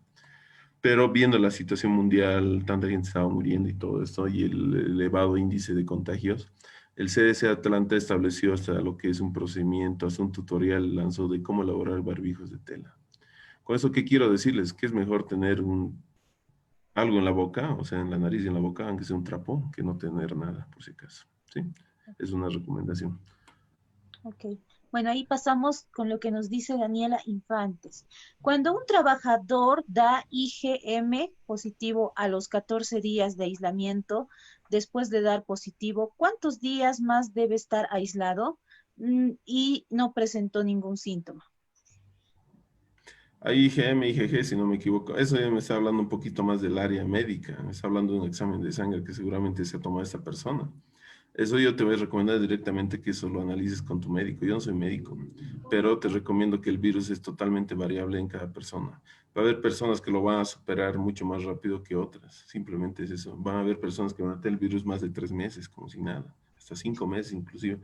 pero viendo la situación mundial, tanta gente estaba muriendo y todo esto, y el elevado índice de contagios, el CDC Atlanta estableció hasta lo que es un procedimiento, hasta un tutorial lanzó de cómo elaborar barbijos de tela. Con eso, ¿qué quiero decirles? Que es mejor tener algo en la boca, o sea, en la nariz y en la boca, aunque sea un trapo, que no tener nada, por si acaso. ¿Sí? Es una recomendación. Ok. Bueno, ahí pasamos con lo que nos dice Daniela Infantes. Cuando un trabajador da IgM positivo a los 14 días de aislamiento, después de dar positivo, ¿cuántos días más debe estar aislado? Y no presentó ningún síntoma. Hay IgM, IgG, si no me equivoco. Eso ya me está hablando un poquito más del área médica. Me está hablando de un examen de sangre que seguramente se ha tomado esta persona. Eso yo te voy a recomendar directamente que eso lo analices con tu médico. Yo no soy médico, pero te recomiendo que el virus es totalmente variable en cada persona. Va a haber personas que lo van a superar mucho más rápido que otras. Simplemente es eso. Van a haber personas que van a tener el virus más de 3 meses, como si nada. Hasta 5 meses inclusive.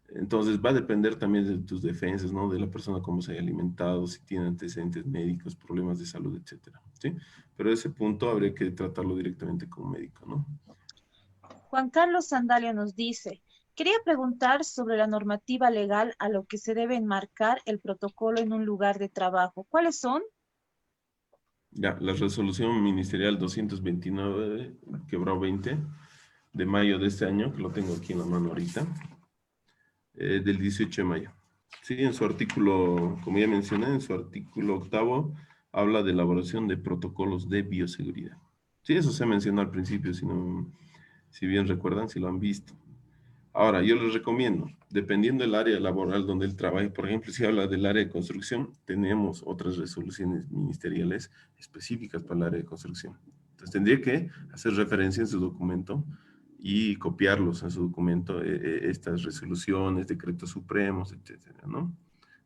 Entonces va a depender también de tus defensas, ¿no? De la persona cómo se haya alimentado, si tiene antecedentes médicos, problemas de salud, etcétera, ¿sí? Pero ese punto habría que tratarlo directamente con un médico, ¿no? Juan Carlos Sandalia nos dice, quería preguntar sobre la normativa legal a lo que se debe enmarcar el protocolo en un lugar de trabajo. ¿Cuáles son? Ya, la resolución ministerial 229, quebrado 20, de mayo de este año, que lo tengo aquí en la mano ahorita, del 18 de mayo. Sí, en su artículo, como ya mencioné, en su artículo 8, habla de elaboración de protocolos de bioseguridad. Sí, eso se mencionó al principio, si bien recuerdan, si lo han visto. Ahora, yo les recomiendo, dependiendo del área laboral donde él trabaje, por ejemplo, si habla del área de construcción, tenemos otras resoluciones ministeriales específicas para el área de construcción. Entonces, tendría que hacer referencia en su documento y copiarlos en su documento, estas resoluciones, decretos supremos, etcétera, ¿no?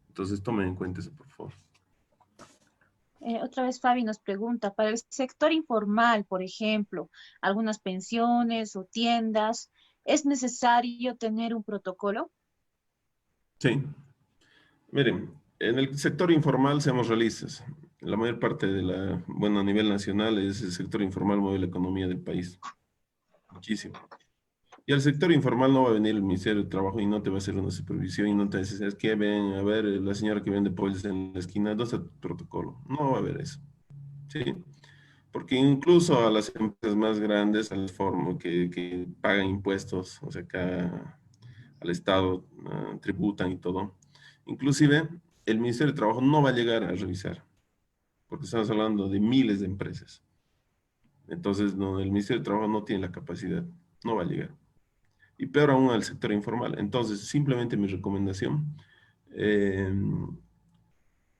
Entonces, tomen en cuenta eso, por favor. Otra vez Fabi nos pregunta, para el sector informal, por ejemplo, algunas pensiones o tiendas, ¿es necesario tener un protocolo? Sí. Miren, en el sector informal, seamos realistas. La mayor parte bueno, a nivel nacional, es el sector informal mueve la economía del país. Muchísimo. Y al sector informal no va a venir el Ministerio de Trabajo y no te va a hacer una supervisión y no te va a decir, ¿sabes qué? Ven, a ver, la señora que vende pollos en la esquina, ¿dónde está tu protocolo? No va a haber eso. ¿Sí? Porque incluso a las empresas más grandes, a las que pagan impuestos, o sea, acá al Estado, tributan y todo, inclusive el Ministerio de Trabajo no va a llegar a revisar, porque estamos hablando de miles de empresas. Entonces, no, el Ministerio de Trabajo no tiene la capacidad, no va a llegar. Y peor aún al sector informal. Entonces, simplemente mi recomendación, eh,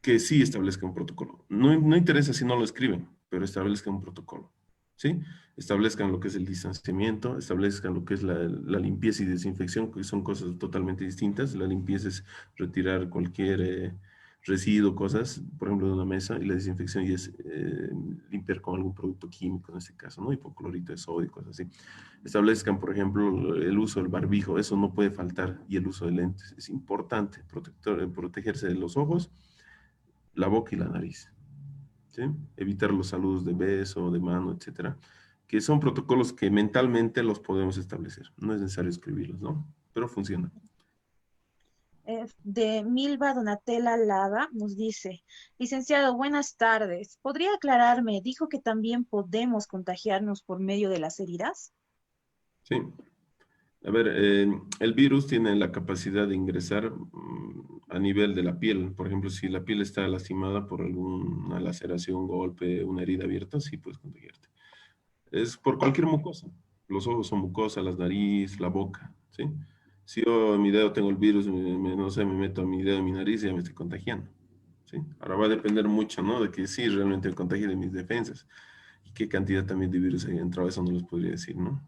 que sí establezca un protocolo. No, no interesa si no lo escriben, pero establezcan un protocolo, ¿sí? Establezcan lo que es el distanciamiento, establezcan lo que es la limpieza y desinfección, que son cosas totalmente distintas. La limpieza es retirar cualquier residuo, cosas, por ejemplo, de una mesa, y la desinfección ya es limpiar con algún producto químico, en este caso, ¿no? Hipoclorito de sodio, cosas así. Establezcan, por ejemplo, el uso del barbijo, eso no puede faltar, y el uso de lentes. Es importante protegerse de los ojos, la boca y la nariz, ¿sí? Evitar los saludos de beso, de mano, etcétera, que son protocolos que mentalmente los podemos establecer. No es necesario escribirlos, ¿no? Pero funciona. De Milva Donatella Lava nos dice, licenciado, buenas tardes. ¿Podría aclararme? ¿Dijo que también podemos contagiarnos por medio de las heridas? Sí. A ver, el virus tiene la capacidad de ingresar a nivel de la piel. Por ejemplo, si la piel está lastimada por alguna laceración, golpe, una herida abierta, sí puedes contagiarte. Es por cualquier mucosa. Los ojos son mucosa, la nariz, la boca, ¿sí? Si yo en mi dedo tengo el virus, no sé, me meto a mi dedo en mi nariz y ya me estoy contagiando, ¿sí? Ahora va a depender mucho, ¿no? De que sí, realmente me contagie de mis defensas. Y qué cantidad también de virus hay entrado, eso no les podría decir, ¿no?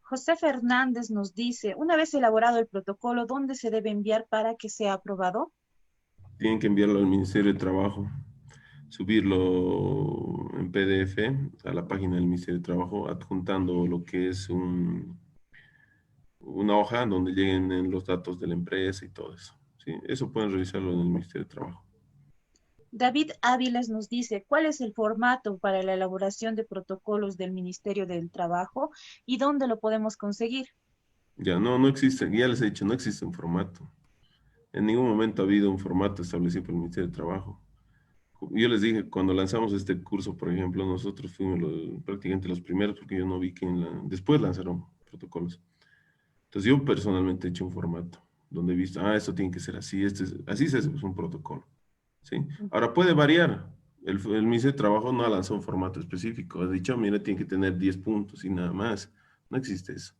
José Fernández nos dice, una vez elaborado el protocolo, ¿dónde se debe enviar para que sea aprobado? Tienen que enviarlo al Ministerio de Trabajo, subirlo en PDF a la página del Ministerio de Trabajo, adjuntando lo que es una hoja donde lleguen los datos de la empresa y todo eso. ¿Sí? Eso pueden revisarlo en el Ministerio de Trabajo. David Áviles nos dice, ¿cuál es el formato para la elaboración de protocolos del Ministerio del Trabajo y dónde lo podemos conseguir? Ya, no existe, ya les he dicho, no existe un formato. En ningún momento ha habido un formato establecido por el Ministerio de Trabajo. Yo les dije, cuando lanzamos este curso, por ejemplo, nosotros fuimos prácticamente los primeros, porque yo no vi que después lanzaron protocolos. Entonces yo personalmente he hecho un formato, donde he visto, esto tiene que ser así, así se hace un protocolo, ¿sí? Ahora puede variar. El Ministerio de Trabajo no ha lanzado un formato específico. Ha dicho, mira, tiene que tener 10 puntos y nada más. No existe eso,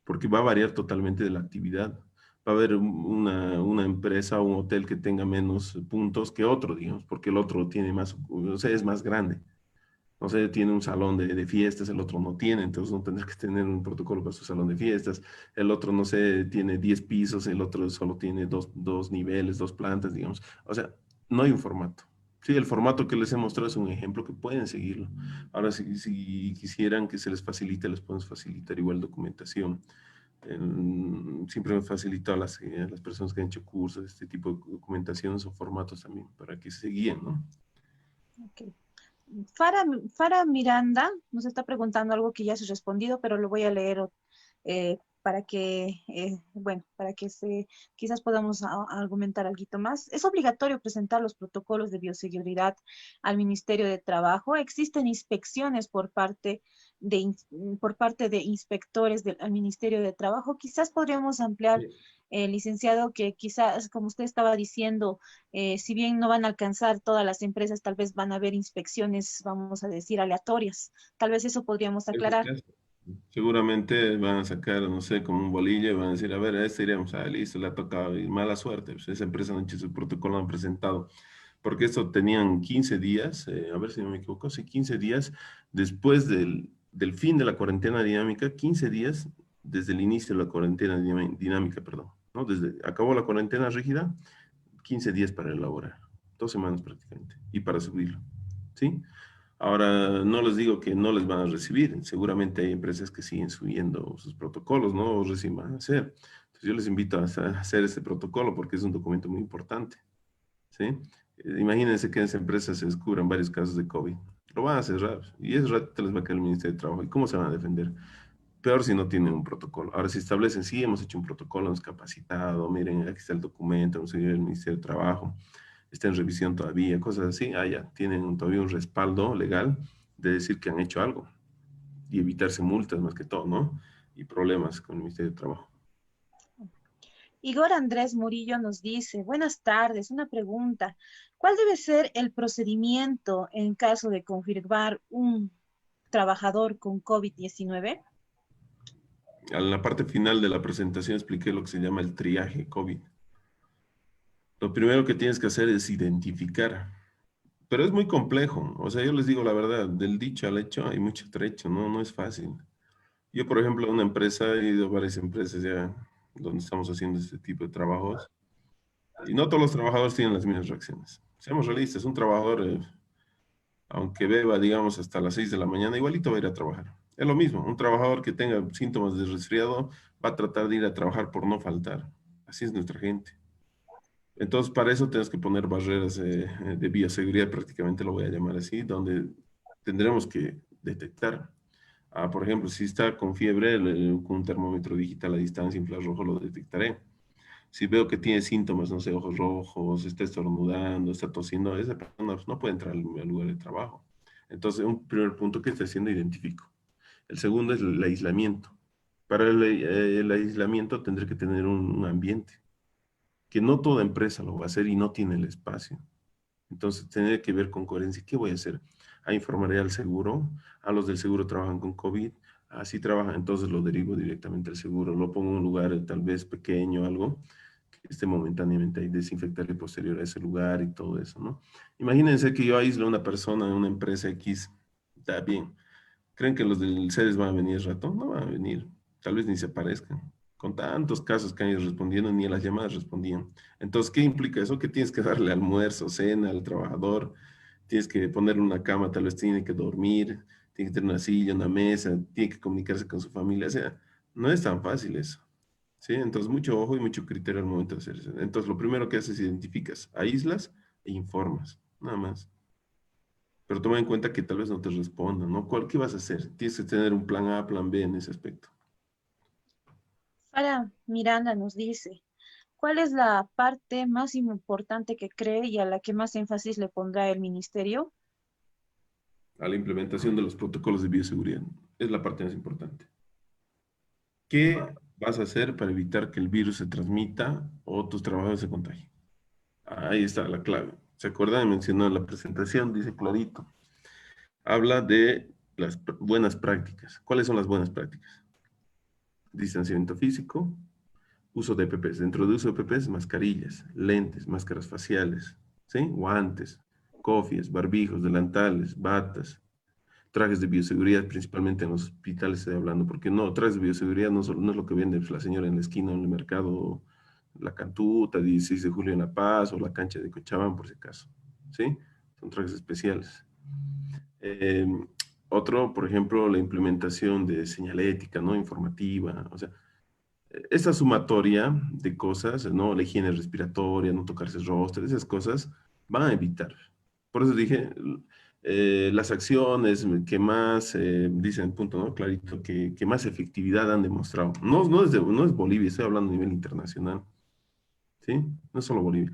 porque va a variar totalmente de la actividad. Va a haber una empresa o un hotel que tenga menos puntos que otro, digamos, porque el otro tiene más, o sea, es más grande. No sé, tiene un salón de fiestas, el otro no tiene, entonces no tendrá que tener un protocolo para su salón de fiestas. El otro, no sé, tiene 10 pisos, el otro solo tiene dos niveles, dos plantas, digamos. O sea, no hay un formato. Sí, el formato que les he mostrado es un ejemplo que pueden seguirlo. Ahora, si quisieran que se les facilite, les podemos facilitar igual documentación. Siempre me facilito a las personas que han hecho cursos, este tipo de documentaciones o formatos también, para que se guíen, ¿no? Okay. Fara Miranda nos está preguntando algo que ya se ha respondido, pero lo voy a leer para que, bueno, quizás podamos argumentar algo más. ¿Es obligatorio presentar los protocolos de bioseguridad al Ministerio de Trabajo? ¿Existen inspecciones por parte por parte de inspectores al Ministerio de Trabajo. Quizás podríamos ampliar, licenciado, que quizás, como usted estaba diciendo, si bien no van a alcanzar todas las empresas, tal vez van a haber inspecciones, vamos a decir, aleatorias. Tal vez eso podríamos aclarar. Seguramente van a sacar, no sé, como un bolillo y van a decir, a ver, a este iremos, listo, le ha tocado, y mala suerte, pues esa empresa no ha hecho su protocolo, no han presentado, porque esto tenían 15 días, a ver si no me equivoco, sí, 15 días después del fin de la cuarentena dinámica, 15 días desde el inicio de la cuarentena dinámica, perdón, ¿no? Desde, acabó la cuarentena rígida, 15 días para elaborar, 2 semanas prácticamente, y para subirlo, ¿sí? Ahora, no les digo que no les van a recibir, seguramente hay empresas que siguen subiendo sus protocolos, ¿no? O recién van a hacer. Entonces yo les invito a hacer este protocolo porque es un documento muy importante, ¿sí? Imagínense que en esa empresa se descubran varios casos de COVID. Lo van a cerrar y ese rato les va a caer el Ministerio de Trabajo. ¿Y cómo se van a defender? Peor si no tienen un protocolo. Ahora, si establecen, sí, hemos hecho un protocolo, hemos capacitado, miren, aquí está el documento, hemos seguido el Ministerio de Trabajo, está en revisión todavía, cosas así, ya tienen todavía un respaldo legal de decir que han hecho algo y evitarse multas más que todo, ¿no? Y problemas con el Ministerio de Trabajo. Igor Andrés Murillo nos dice, buenas tardes, una pregunta. ¿Cuál debe ser el procedimiento en caso de confirmar un trabajador con COVID-19? En la parte final de la presentación expliqué lo que se llama el triaje COVID. Lo primero que tienes que hacer es identificar, pero es muy complejo. O sea, yo les digo la verdad, del dicho al hecho hay mucho trecho, ¿no? No es fácil. Yo, por ejemplo, a una empresa, he ido a varias empresas ya donde estamos haciendo este tipo de trabajos, y no todos los trabajadores tienen las mismas reacciones. Seamos realistas, un trabajador, aunque beba, digamos, hasta las 6 de la mañana, igualito va a ir a trabajar. Es lo mismo, un trabajador que tenga síntomas de resfriado va a tratar de ir a trabajar por no faltar. Así es nuestra gente. Entonces, para eso tenemos que poner barreras de bioseguridad, prácticamente lo voy a llamar así, donde tendremos que detectar. Por ejemplo, si está con fiebre, con un termómetro digital a distancia infrarrojo lo detectaré. Si veo que tiene síntomas, no sé, ojos rojos, está estornudando, está tosiendo, esa persona no puede entrar al lugar de trabajo. Entonces, un primer punto que está haciendo, identifico. El segundo es el aislamiento. Para el aislamiento tendré que tener un ambiente, que no toda empresa lo va a hacer y no tiene el espacio. Entonces, tendré que ver con coherencia. ¿Qué voy a hacer? Informaré al seguro. Los del seguro trabajan con COVID. Así trabajan, entonces lo derivo directamente al seguro. Lo pongo en un lugar tal vez pequeño, algo, que esté momentáneamente ahí, desinfectaré posterior a ese lugar y todo eso, ¿no? Imagínense que yo aíslo a una persona en una empresa X. Está bien. ¿Creen que los del CEDES van a venir al rato? No van a venir. Tal vez ni se aparezcan. Con tantos casos que han ido respondiendo, ni a las llamadas respondían. Entonces, ¿qué implica eso? Que tienes que darle almuerzo, cena al trabajador, tienes que ponerle una cama, tal vez tiene que dormir, tiene que tener una silla, una mesa, tiene que comunicarse con su familia. O sea, no es tan fácil eso. ¿Sí? Entonces, mucho ojo y mucho criterio al momento de hacer eso. Entonces, lo primero que haces es identificas, aíslas e informas. Nada más. Pero toma en cuenta que tal vez no te respondan, ¿no? ¿Qué vas a hacer? Tienes que tener un plan A, plan B en ese aspecto. Sara Miranda nos dice, ¿cuál es la parte más importante que cree y a la que más énfasis le pondrá el ministerio? A la implementación de los protocolos de bioseguridad. Es la parte más importante. ¿Qué vas a hacer para evitar que el virus se transmita o tus trabajadores se contagien? Ahí está la clave. ¿Se acuerdan? Mencionó en la presentación, dice clarito. Habla de las buenas prácticas. ¿Cuáles son las buenas prácticas? Distanciamiento físico, uso de EPPs. Dentro de uso de EPPs, mascarillas, lentes, máscaras faciales, ¿sí? Guantes, cofias, barbijos, delantales, batas, trajes de bioseguridad, principalmente en los hospitales estoy hablando, porque no, trajes de bioseguridad no es lo que vende la señora en la esquina en el mercado, la Cantuta, 16 de julio en La Paz, o la cancha de Cochabamba, por si acaso, ¿sí? Son trajes especiales. Eh, Otro, por ejemplo, la implementación de señalética, ¿no? Informativa, o sea, esa sumatoria de cosas, ¿no? La higiene respiratoria, no tocarse el rostro, esas cosas van a evitar. Por eso dije, las acciones que más, dicen, punto, ¿no? Clarito, que más efectividad han demostrado. No es Bolivia, estoy hablando a nivel internacional, ¿sí? No es solo Bolivia.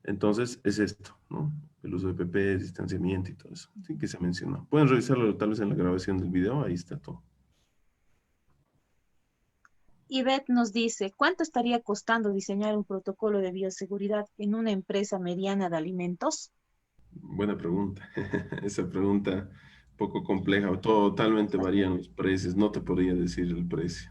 Entonces, es esto, ¿no? El uso de PP, distanciamiento y todo eso. Sí que se mencionó. Pueden revisarlo tal vez en la grabación del video, ahí está todo. Ivette nos dice, ¿cuánto estaría costando diseñar un protocolo de bioseguridad en una empresa mediana de alimentos? Buena pregunta. Esa pregunta poco compleja. Totalmente varían los precios. No te podría decir el precio.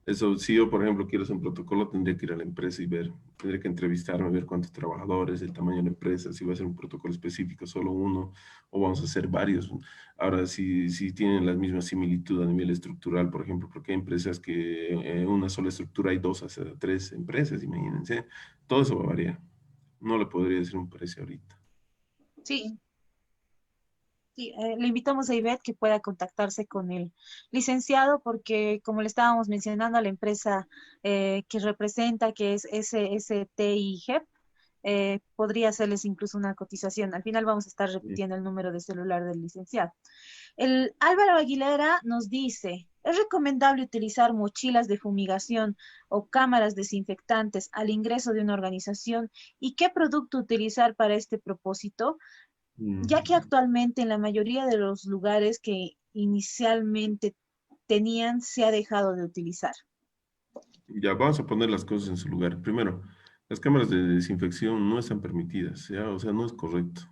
Eso, si yo, por ejemplo, quiero hacer un protocolo, tendría que ir a la empresa y ver, tendría que entrevistarme, ver cuántos trabajadores, el tamaño de la empresa, si va a ser un protocolo específico, solo uno, o vamos a hacer varios. Ahora, si tienen la misma similitud a nivel estructural, por ejemplo, porque hay empresas que en una sola estructura hay dos, hasta tres empresas, imagínense, todo eso va a variar. No le podría decir un precio ahorita. Sí, sí, le invitamos a Ivette que pueda contactarse con el licenciado porque, como le estábamos mencionando a la empresa que representa, que es SSTIGEP, podría hacerles incluso una cotización. Al final vamos a estar repitiendo el número de celular del licenciado. El Álvaro Aguilera nos dice, ¿es recomendable utilizar mochilas de fumigación o cámaras desinfectantes al ingreso de una organización? ¿Y qué producto utilizar para este propósito? Ya que Mm, actualmente en la mayoría de los lugares que inicialmente tenían, se ha dejado de utilizar. Ya, vamos a poner las cosas en su lugar. Primero, las cámaras de desinfección no están permitidas, ¿ya? O sea, no es correcto.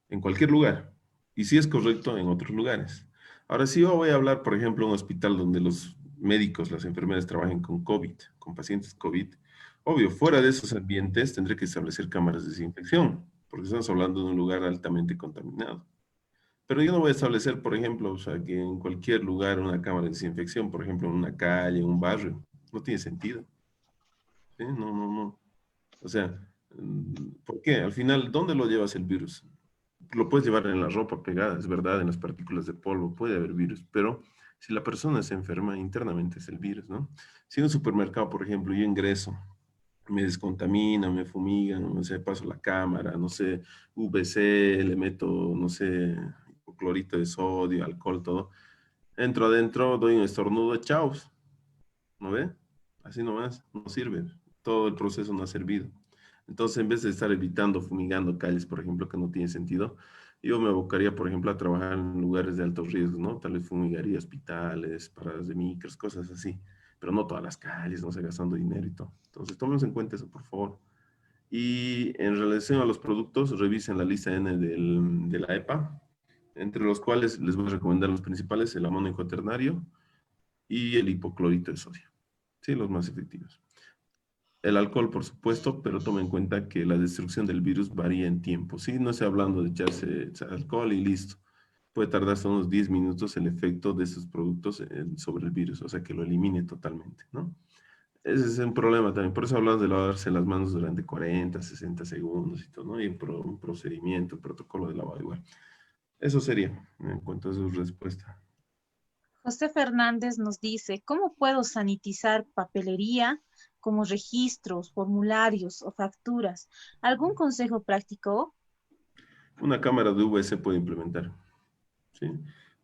En cualquier lugar. Y sí es correcto en otros lugares. Ahora, sí yo voy a hablar, por ejemplo, de un hospital donde los médicos, las enfermeras trabajen con COVID, con pacientes COVID. Obvio, fuera de esos ambientes tendré que establecer cámaras de desinfección, porque estamos hablando de un lugar altamente contaminado. Pero yo no voy a establecer, por ejemplo, o sea, que en cualquier lugar una cámara de desinfección, por ejemplo, en una calle, en un barrio. No tiene sentido. ¿Sí? No, no, no. O sea, ¿por qué? Al final, ¿dónde lo llevas el virus? Lo puedes llevar en la ropa pegada, es verdad, en las partículas de polvo, puede haber virus, pero si la persona se enferma, internamente es el virus, ¿no? Si en un supermercado, por ejemplo, yo ingreso, me descontamina, me fumigan, no sé, paso la cámara, no sé, VC, le meto, no sé, clorito de sodio, alcohol, todo, entro adentro, doy un estornudo, chao, ¿no ve? Así nomás, no sirve. Todo el proceso no ha servido. Entonces, en vez de estar evitando, fumigando calles, por ejemplo, que no tiene sentido, yo me abocaría, por ejemplo, a trabajar en lugares de alto riesgo, ¿no? Tal vez fumigaría hospitales, paradas de micros, cosas así. Pero no todas las calles, no sé, gastando dinero y todo. Entonces, tómense en cuenta eso, por favor. Y en relación a los productos, revisen la lista N de la EPA, entre los cuales les voy a recomendar los principales, el amonio cuaternario y el hipoclorito de sodio. Sí, los más efectivos. El alcohol, por supuesto, pero toma en cuenta que la destrucción del virus varía en tiempo. Sí, no estoy hablando de echarse alcohol y listo. Puede tardar hasta unos 10 minutos el efecto de estos productos sobre el virus, o sea, que lo elimine totalmente, ¿no? Ese es un problema también. Por eso hablamos de lavarse las manos durante 40, 60 segundos y todo, ¿no? Y un procedimiento, un protocolo de lavado igual. Eso sería, en cuanto a su respuesta. José Fernández nos dice, ¿cómo puedo sanitizar papelería como registros, formularios o facturas? ¿Algún consejo práctico? Una cámara de UV se puede implementar. Sí.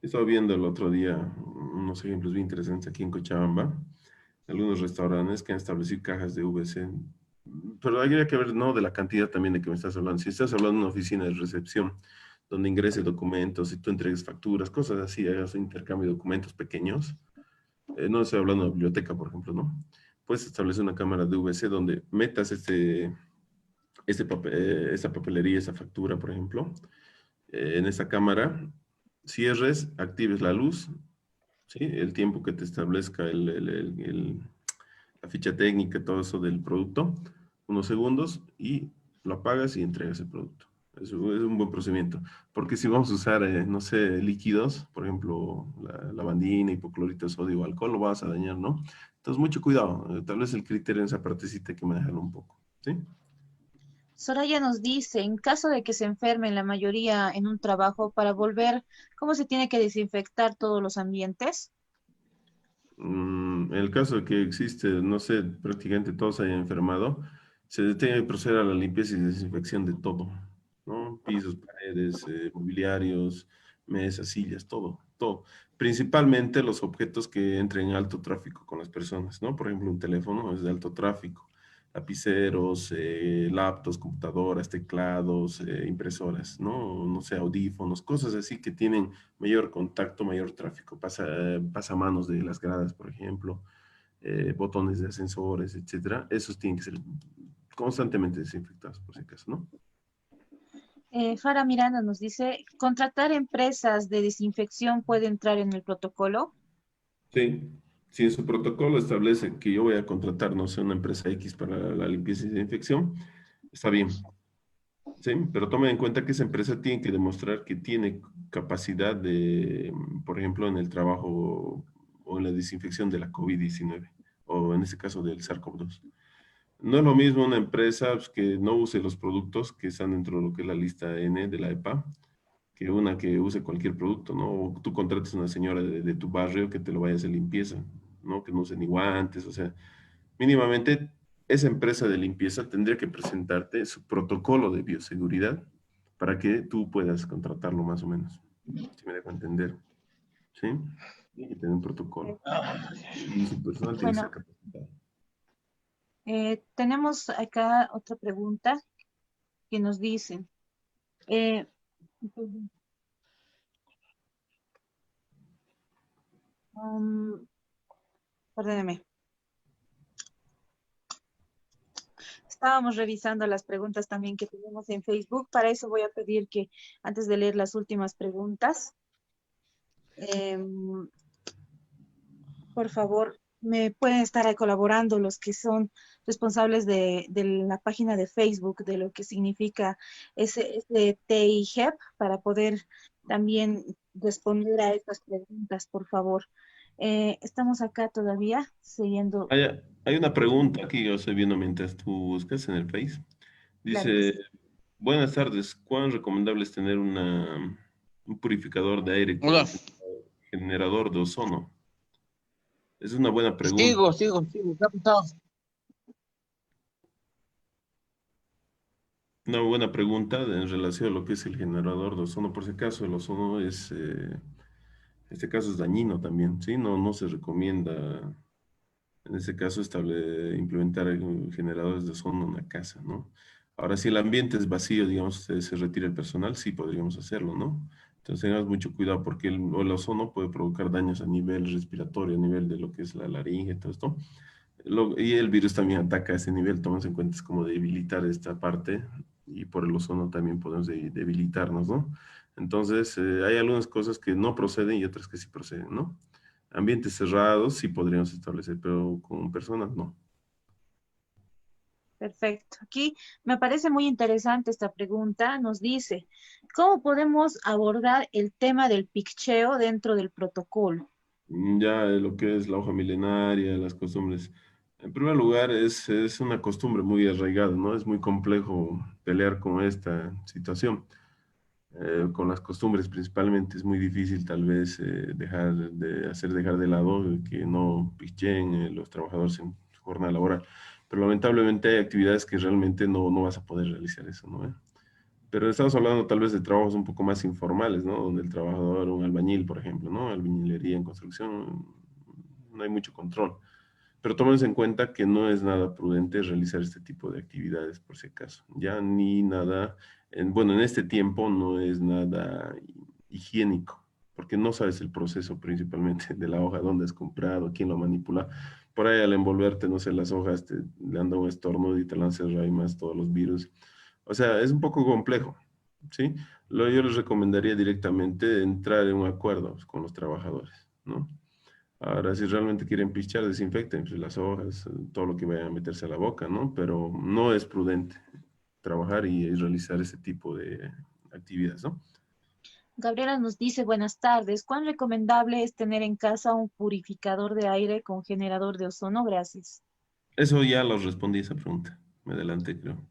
Estaba viendo el otro día unos ejemplos bien interesantes aquí en Cochabamba. Algunos restaurantes que han establecido cajas de VC. Pero habría que ver, no de la cantidad también de que me estás hablando. Si estás hablando de una oficina de recepción donde ingreses documentos y tú entregues facturas, cosas así, hagas un intercambio de documentos pequeños. No estoy hablando de biblioteca, por ejemplo, ¿no? Puedes establecer una cámara de VC donde metas esta papelería, esa factura, por ejemplo, en esta cámara, cierres, actives la luz, ¿sí? El tiempo que te establezca la ficha técnica, todo eso del producto, unos segundos y lo apagas y entregas el producto. Es un buen procedimiento. Porque si vamos a usar, no sé, líquidos, por ejemplo, la lavandina, hipoclorito de sodio o alcohol, lo vas a dañar, ¿no? Entonces, mucho cuidado. Tal vez el criterio en esa partecita hay que manejarlo un poco, ¿sí? Soraya nos dice, en caso de que se enfermen la mayoría en un trabajo, para volver, ¿cómo se tiene que desinfectar todos los ambientes? En el caso de que existe, no sé, prácticamente todos se hayan enfermado, se tiene que proceder a la limpieza y desinfección de todo, ¿no? Pisos, paredes, mobiliarios, mesas, sillas, todo, todo. Principalmente los objetos que entren en alto tráfico con las personas, ¿no? Por ejemplo, un teléfono es de alto tráfico. lapiceros, laptops, computadoras, teclados, impresoras, ¿no? No sé, audífonos, cosas así que tienen mayor contacto, mayor tráfico, pasamanos de las gradas, por ejemplo, botones de ascensores, etcétera. Esos tienen que ser constantemente desinfectados, por si acaso, ¿no? Fara Miranda nos dice, ¿contratar empresas de desinfección puede entrar en el protocolo? Sí, si en su protocolo establece que yo voy a contratar, no sé, una empresa X para la limpieza y desinfección, está bien. Sí, pero tome en cuenta que esa empresa tiene que demostrar que tiene capacidad de, por ejemplo, en el trabajo o en la desinfección de la COVID-19, o en este caso del SARS-CoV-2. No es lo mismo una empresa pues, que no use los productos que están dentro de lo que es la lista N de la EPA, que una que use cualquier producto, ¿no? O tú contrates a una señora de tu barrio que te lo vaya a hacer limpieza, ¿no? Que no use ni guantes, o sea, mínimamente esa empresa de limpieza tendría que presentarte su protocolo de bioseguridad para que tú puedas contratarlo más o menos, si me dejo entender, ¿sí? Tiene que tener un protocolo y su personal tiene que ser Bueno, capacitado. tenemos acá otra pregunta que nos dice, eh, um, perdóneme, estábamos revisando las preguntas también que tenemos en Facebook. Para eso voy a pedir que antes de leer las últimas preguntas, em, por favor, me pueden estar ahí colaborando los que son responsables de la página de Facebook, de lo que significa ese TIGEP, para poder también responder a estas preguntas, por favor. Estamos acá todavía siguiendo. Hay una pregunta aquí, yo estoy viendo mientras tú buscas en el Face. Claro que Dice, sí. buenas tardes, ¿cuán recomendable es tener un purificador de aire Hola, con generador de ozono? Es una buena pregunta. sigo, ¿qué ha pasado? Una buena pregunta en relación a lo que es el generador de ozono. Por si acaso, el ozono es, en este caso es dañino también, ¿sí? No se recomienda, en este caso, implementar generadores de ozono en la casa, ¿no? Ahora, si el ambiente es vacío, digamos, se retira el personal, sí podríamos hacerlo, ¿no? Entonces, tengamos mucho cuidado porque el ozono puede provocar daños a nivel respiratorio, a nivel de lo que es la laringe, todo esto. Y el virus también ataca a ese nivel, tomamos en cuenta, es como debilitar esta parte y por el ozono también podemos debilitarnos, ¿no? Entonces, hay algunas cosas que no proceden y otras que sí proceden, ¿no? Ambientes cerrados sí podríamos establecer, pero con personas no. Perfecto. Aquí me parece muy interesante esta pregunta. Nos dice, ¿cómo podemos abordar el tema del piccheo dentro del protocolo? Ya lo que es la hoja milenaria, las costumbres. En primer lugar, es una costumbre muy arraigada, ¿no? Es muy complejo pelear con esta situación. Con las costumbres principalmente es muy difícil tal vez dejar de lado que no pichen los trabajadores en su jornada laboral. Pero lamentablemente hay actividades que realmente no vas a poder realizar eso, ¿no? Pero estamos hablando tal vez de trabajos un poco más informales, ¿no? Donde el trabajador, un albañil, por ejemplo, ¿no? Albañilería en construcción, no hay mucho control. Pero tómense en cuenta que no es nada prudente realizar este tipo de actividades, por si acaso. Ya ni nada, bueno, en este tiempo no es nada higiénico, porque no sabes el proceso principalmente de la hoja, dónde has comprado, quién lo manipula. Por ahí al envolverte, no sé, las hojas le anda un estornudo y te lanzas más todos los virus. O sea, es un poco complejo, ¿sí? Yo les recomendaría directamente entrar en un acuerdo con los trabajadores, ¿no? Ahora, si realmente quieren pichar, desinfecten pues, las hojas, todo lo que vaya a meterse a la boca, ¿no? Pero no es prudente trabajar y realizar ese tipo de actividades, ¿no? Gabriela nos dice, buenas tardes, ¿cuán recomendable es tener en casa un purificador de aire con generador de ozono? Gracias. Eso ya lo respondí esa pregunta. Me adelanté, creo.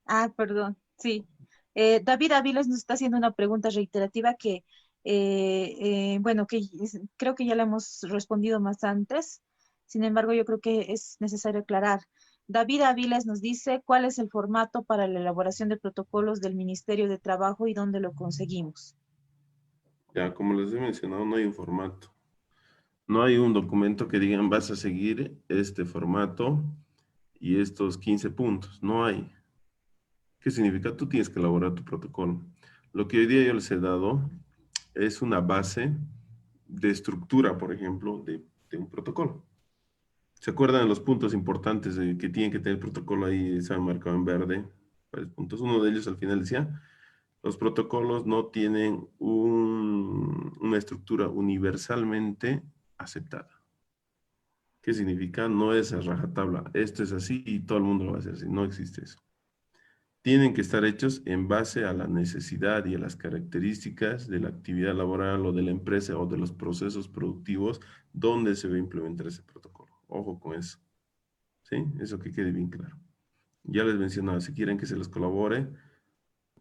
Ah, perdón, sí. David Aviles nos está haciendo una pregunta reiterativa que, bueno, creo que ya la hemos respondido más antes. Sin embargo, yo creo que es necesario aclarar. David Aviles nos dice cuál es el formato para la elaboración de protocolos del Ministerio de Trabajo y dónde lo conseguimos. Ya, como les he mencionado, no hay un formato. No hay un documento que digan vas a seguir este formato y estos 15 puntos. No hay. ¿Qué significa? Tú tienes que elaborar tu protocolo. Lo que hoy día yo les he dado es una base de estructura, por ejemplo, de un protocolo. ¿Se acuerdan de los puntos importantes que tienen que tener el protocolo ahí? Se han marcado en verde. Varios puntos. Uno de ellos al final decía, los protocolos no tienen una estructura universalmente aceptada. ¿Qué significa? No es a rajatabla. Esto es así y todo el mundo lo va a hacer así. No existe eso. Tienen que estar hechos en base a la necesidad y a las características de la actividad laboral o de la empresa o de los procesos productivos donde se va a implementar ese protocolo. Ojo con eso. ¿Sí? Eso que quede bien claro. Ya les mencionaba, si quieren que se les colabore,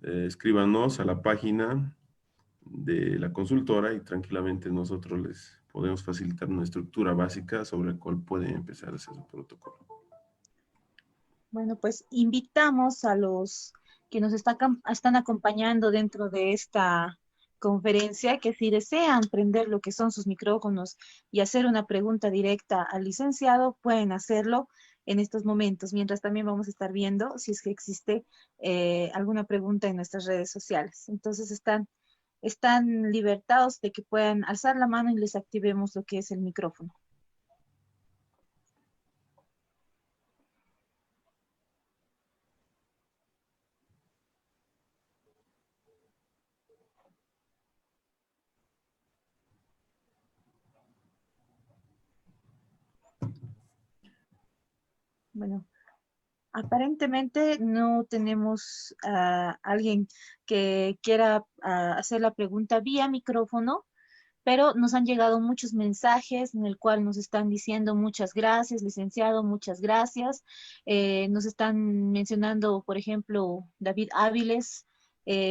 escríbanos a la página de la consultora y tranquilamente nosotros les podemos facilitar una estructura básica sobre la cual pueden empezar a hacer su protocolo. Bueno, pues invitamos a los que nos están acompañando dentro de esta conferencia que si desean prender lo que son sus micrófonos y hacer una pregunta directa al licenciado, pueden hacerlo en estos momentos, mientras también vamos a estar viendo si es que existe alguna pregunta en nuestras redes sociales. Entonces están libertados de que puedan alzar la mano y les activemos lo que es el micrófono. Bueno, aparentemente no tenemos a alguien que quiera hacer la pregunta vía micrófono, pero nos han llegado muchos mensajes en el cual nos están diciendo muchas gracias, licenciado, muchas gracias. Nos están mencionando, por ejemplo, David Áviles,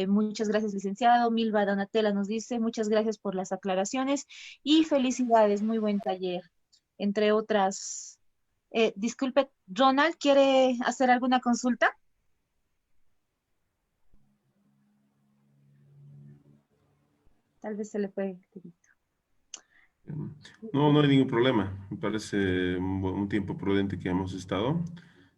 muchas gracias, licenciado. Milva Donatella nos dice muchas gracias por las aclaraciones y felicidades, muy buen taller, entre otras. Disculpe, Ronald, ¿quiere hacer alguna consulta? Tal vez se le puede. No, no hay ningún problema. Me parece un tiempo prudente que hemos estado.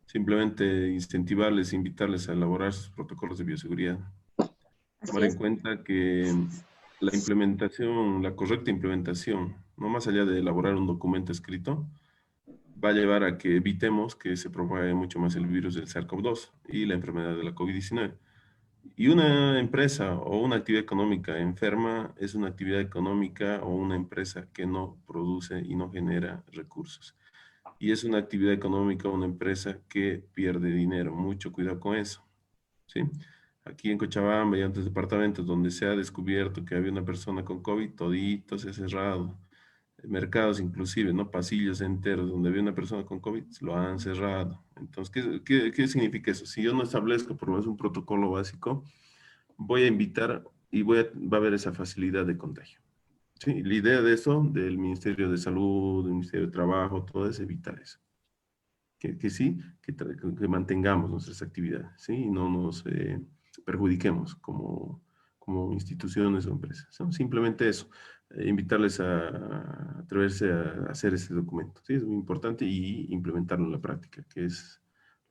Simplemente incentivarles, invitarles a elaborar sus protocolos de bioseguridad. Así Tomar en es. cuenta que la implementación, la correcta implementación, no más allá de elaborar un documento escrito, va a llevar a que evitemos que se propague mucho más el virus del SARS-CoV-2 y la enfermedad de la COVID-19. Y una empresa o una actividad económica enferma es una actividad económica o una empresa que no produce y no genera recursos. Y es una actividad económica o una empresa que pierde dinero. Mucho cuidado con eso. ¿Sí? Aquí en Cochabamba y otros departamentos donde se ha descubierto que había una persona con COVID, todito se ha cerrado. Mercados inclusive, ¿no? Pasillos enteros donde había una persona con COVID, lo han cerrado. Entonces, ¿qué significa eso? Si yo no establezco por lo menos un protocolo básico, voy a invitar y va a haber esa facilidad de contagio. ¿Sí? La idea de eso, del Ministerio de Salud, del Ministerio de Trabajo, todo es evitar eso. Que sí, que mantengamos nuestras actividades, ¿sí? Y no nos perjudiquemos como instituciones o empresas, ¿no? Simplemente eso, invitarles a atreverse a hacer ese documento, ¿sí? Es muy importante y implementarlo en la práctica, que es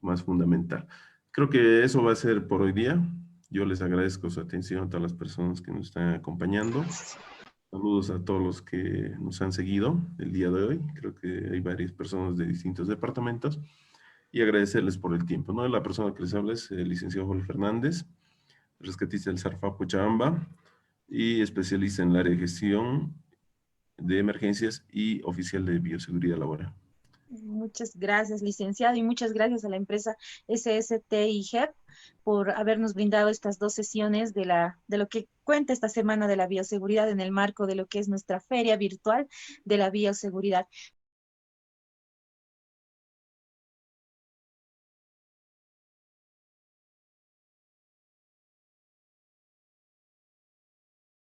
lo más fundamental. Creo que eso va a ser por hoy día. Yo les agradezco su atención a todas las personas que nos están acompañando. Saludos a todos los que nos han seguido el día de hoy. Creo que hay varias personas de distintos departamentos. Y agradecerles por el tiempo, ¿no? La persona que les habla es el licenciado Jorge Fernández, rescatista del SARFA Cochabamba y especialista en el área de gestión de emergencias y oficial de bioseguridad laboral. Muchas gracias, licenciado, y muchas gracias a la empresa SSTIGEP por habernos brindado estas dos sesiones de lo que cuenta esta semana de la bioseguridad en el marco de lo que es nuestra feria virtual de la bioseguridad.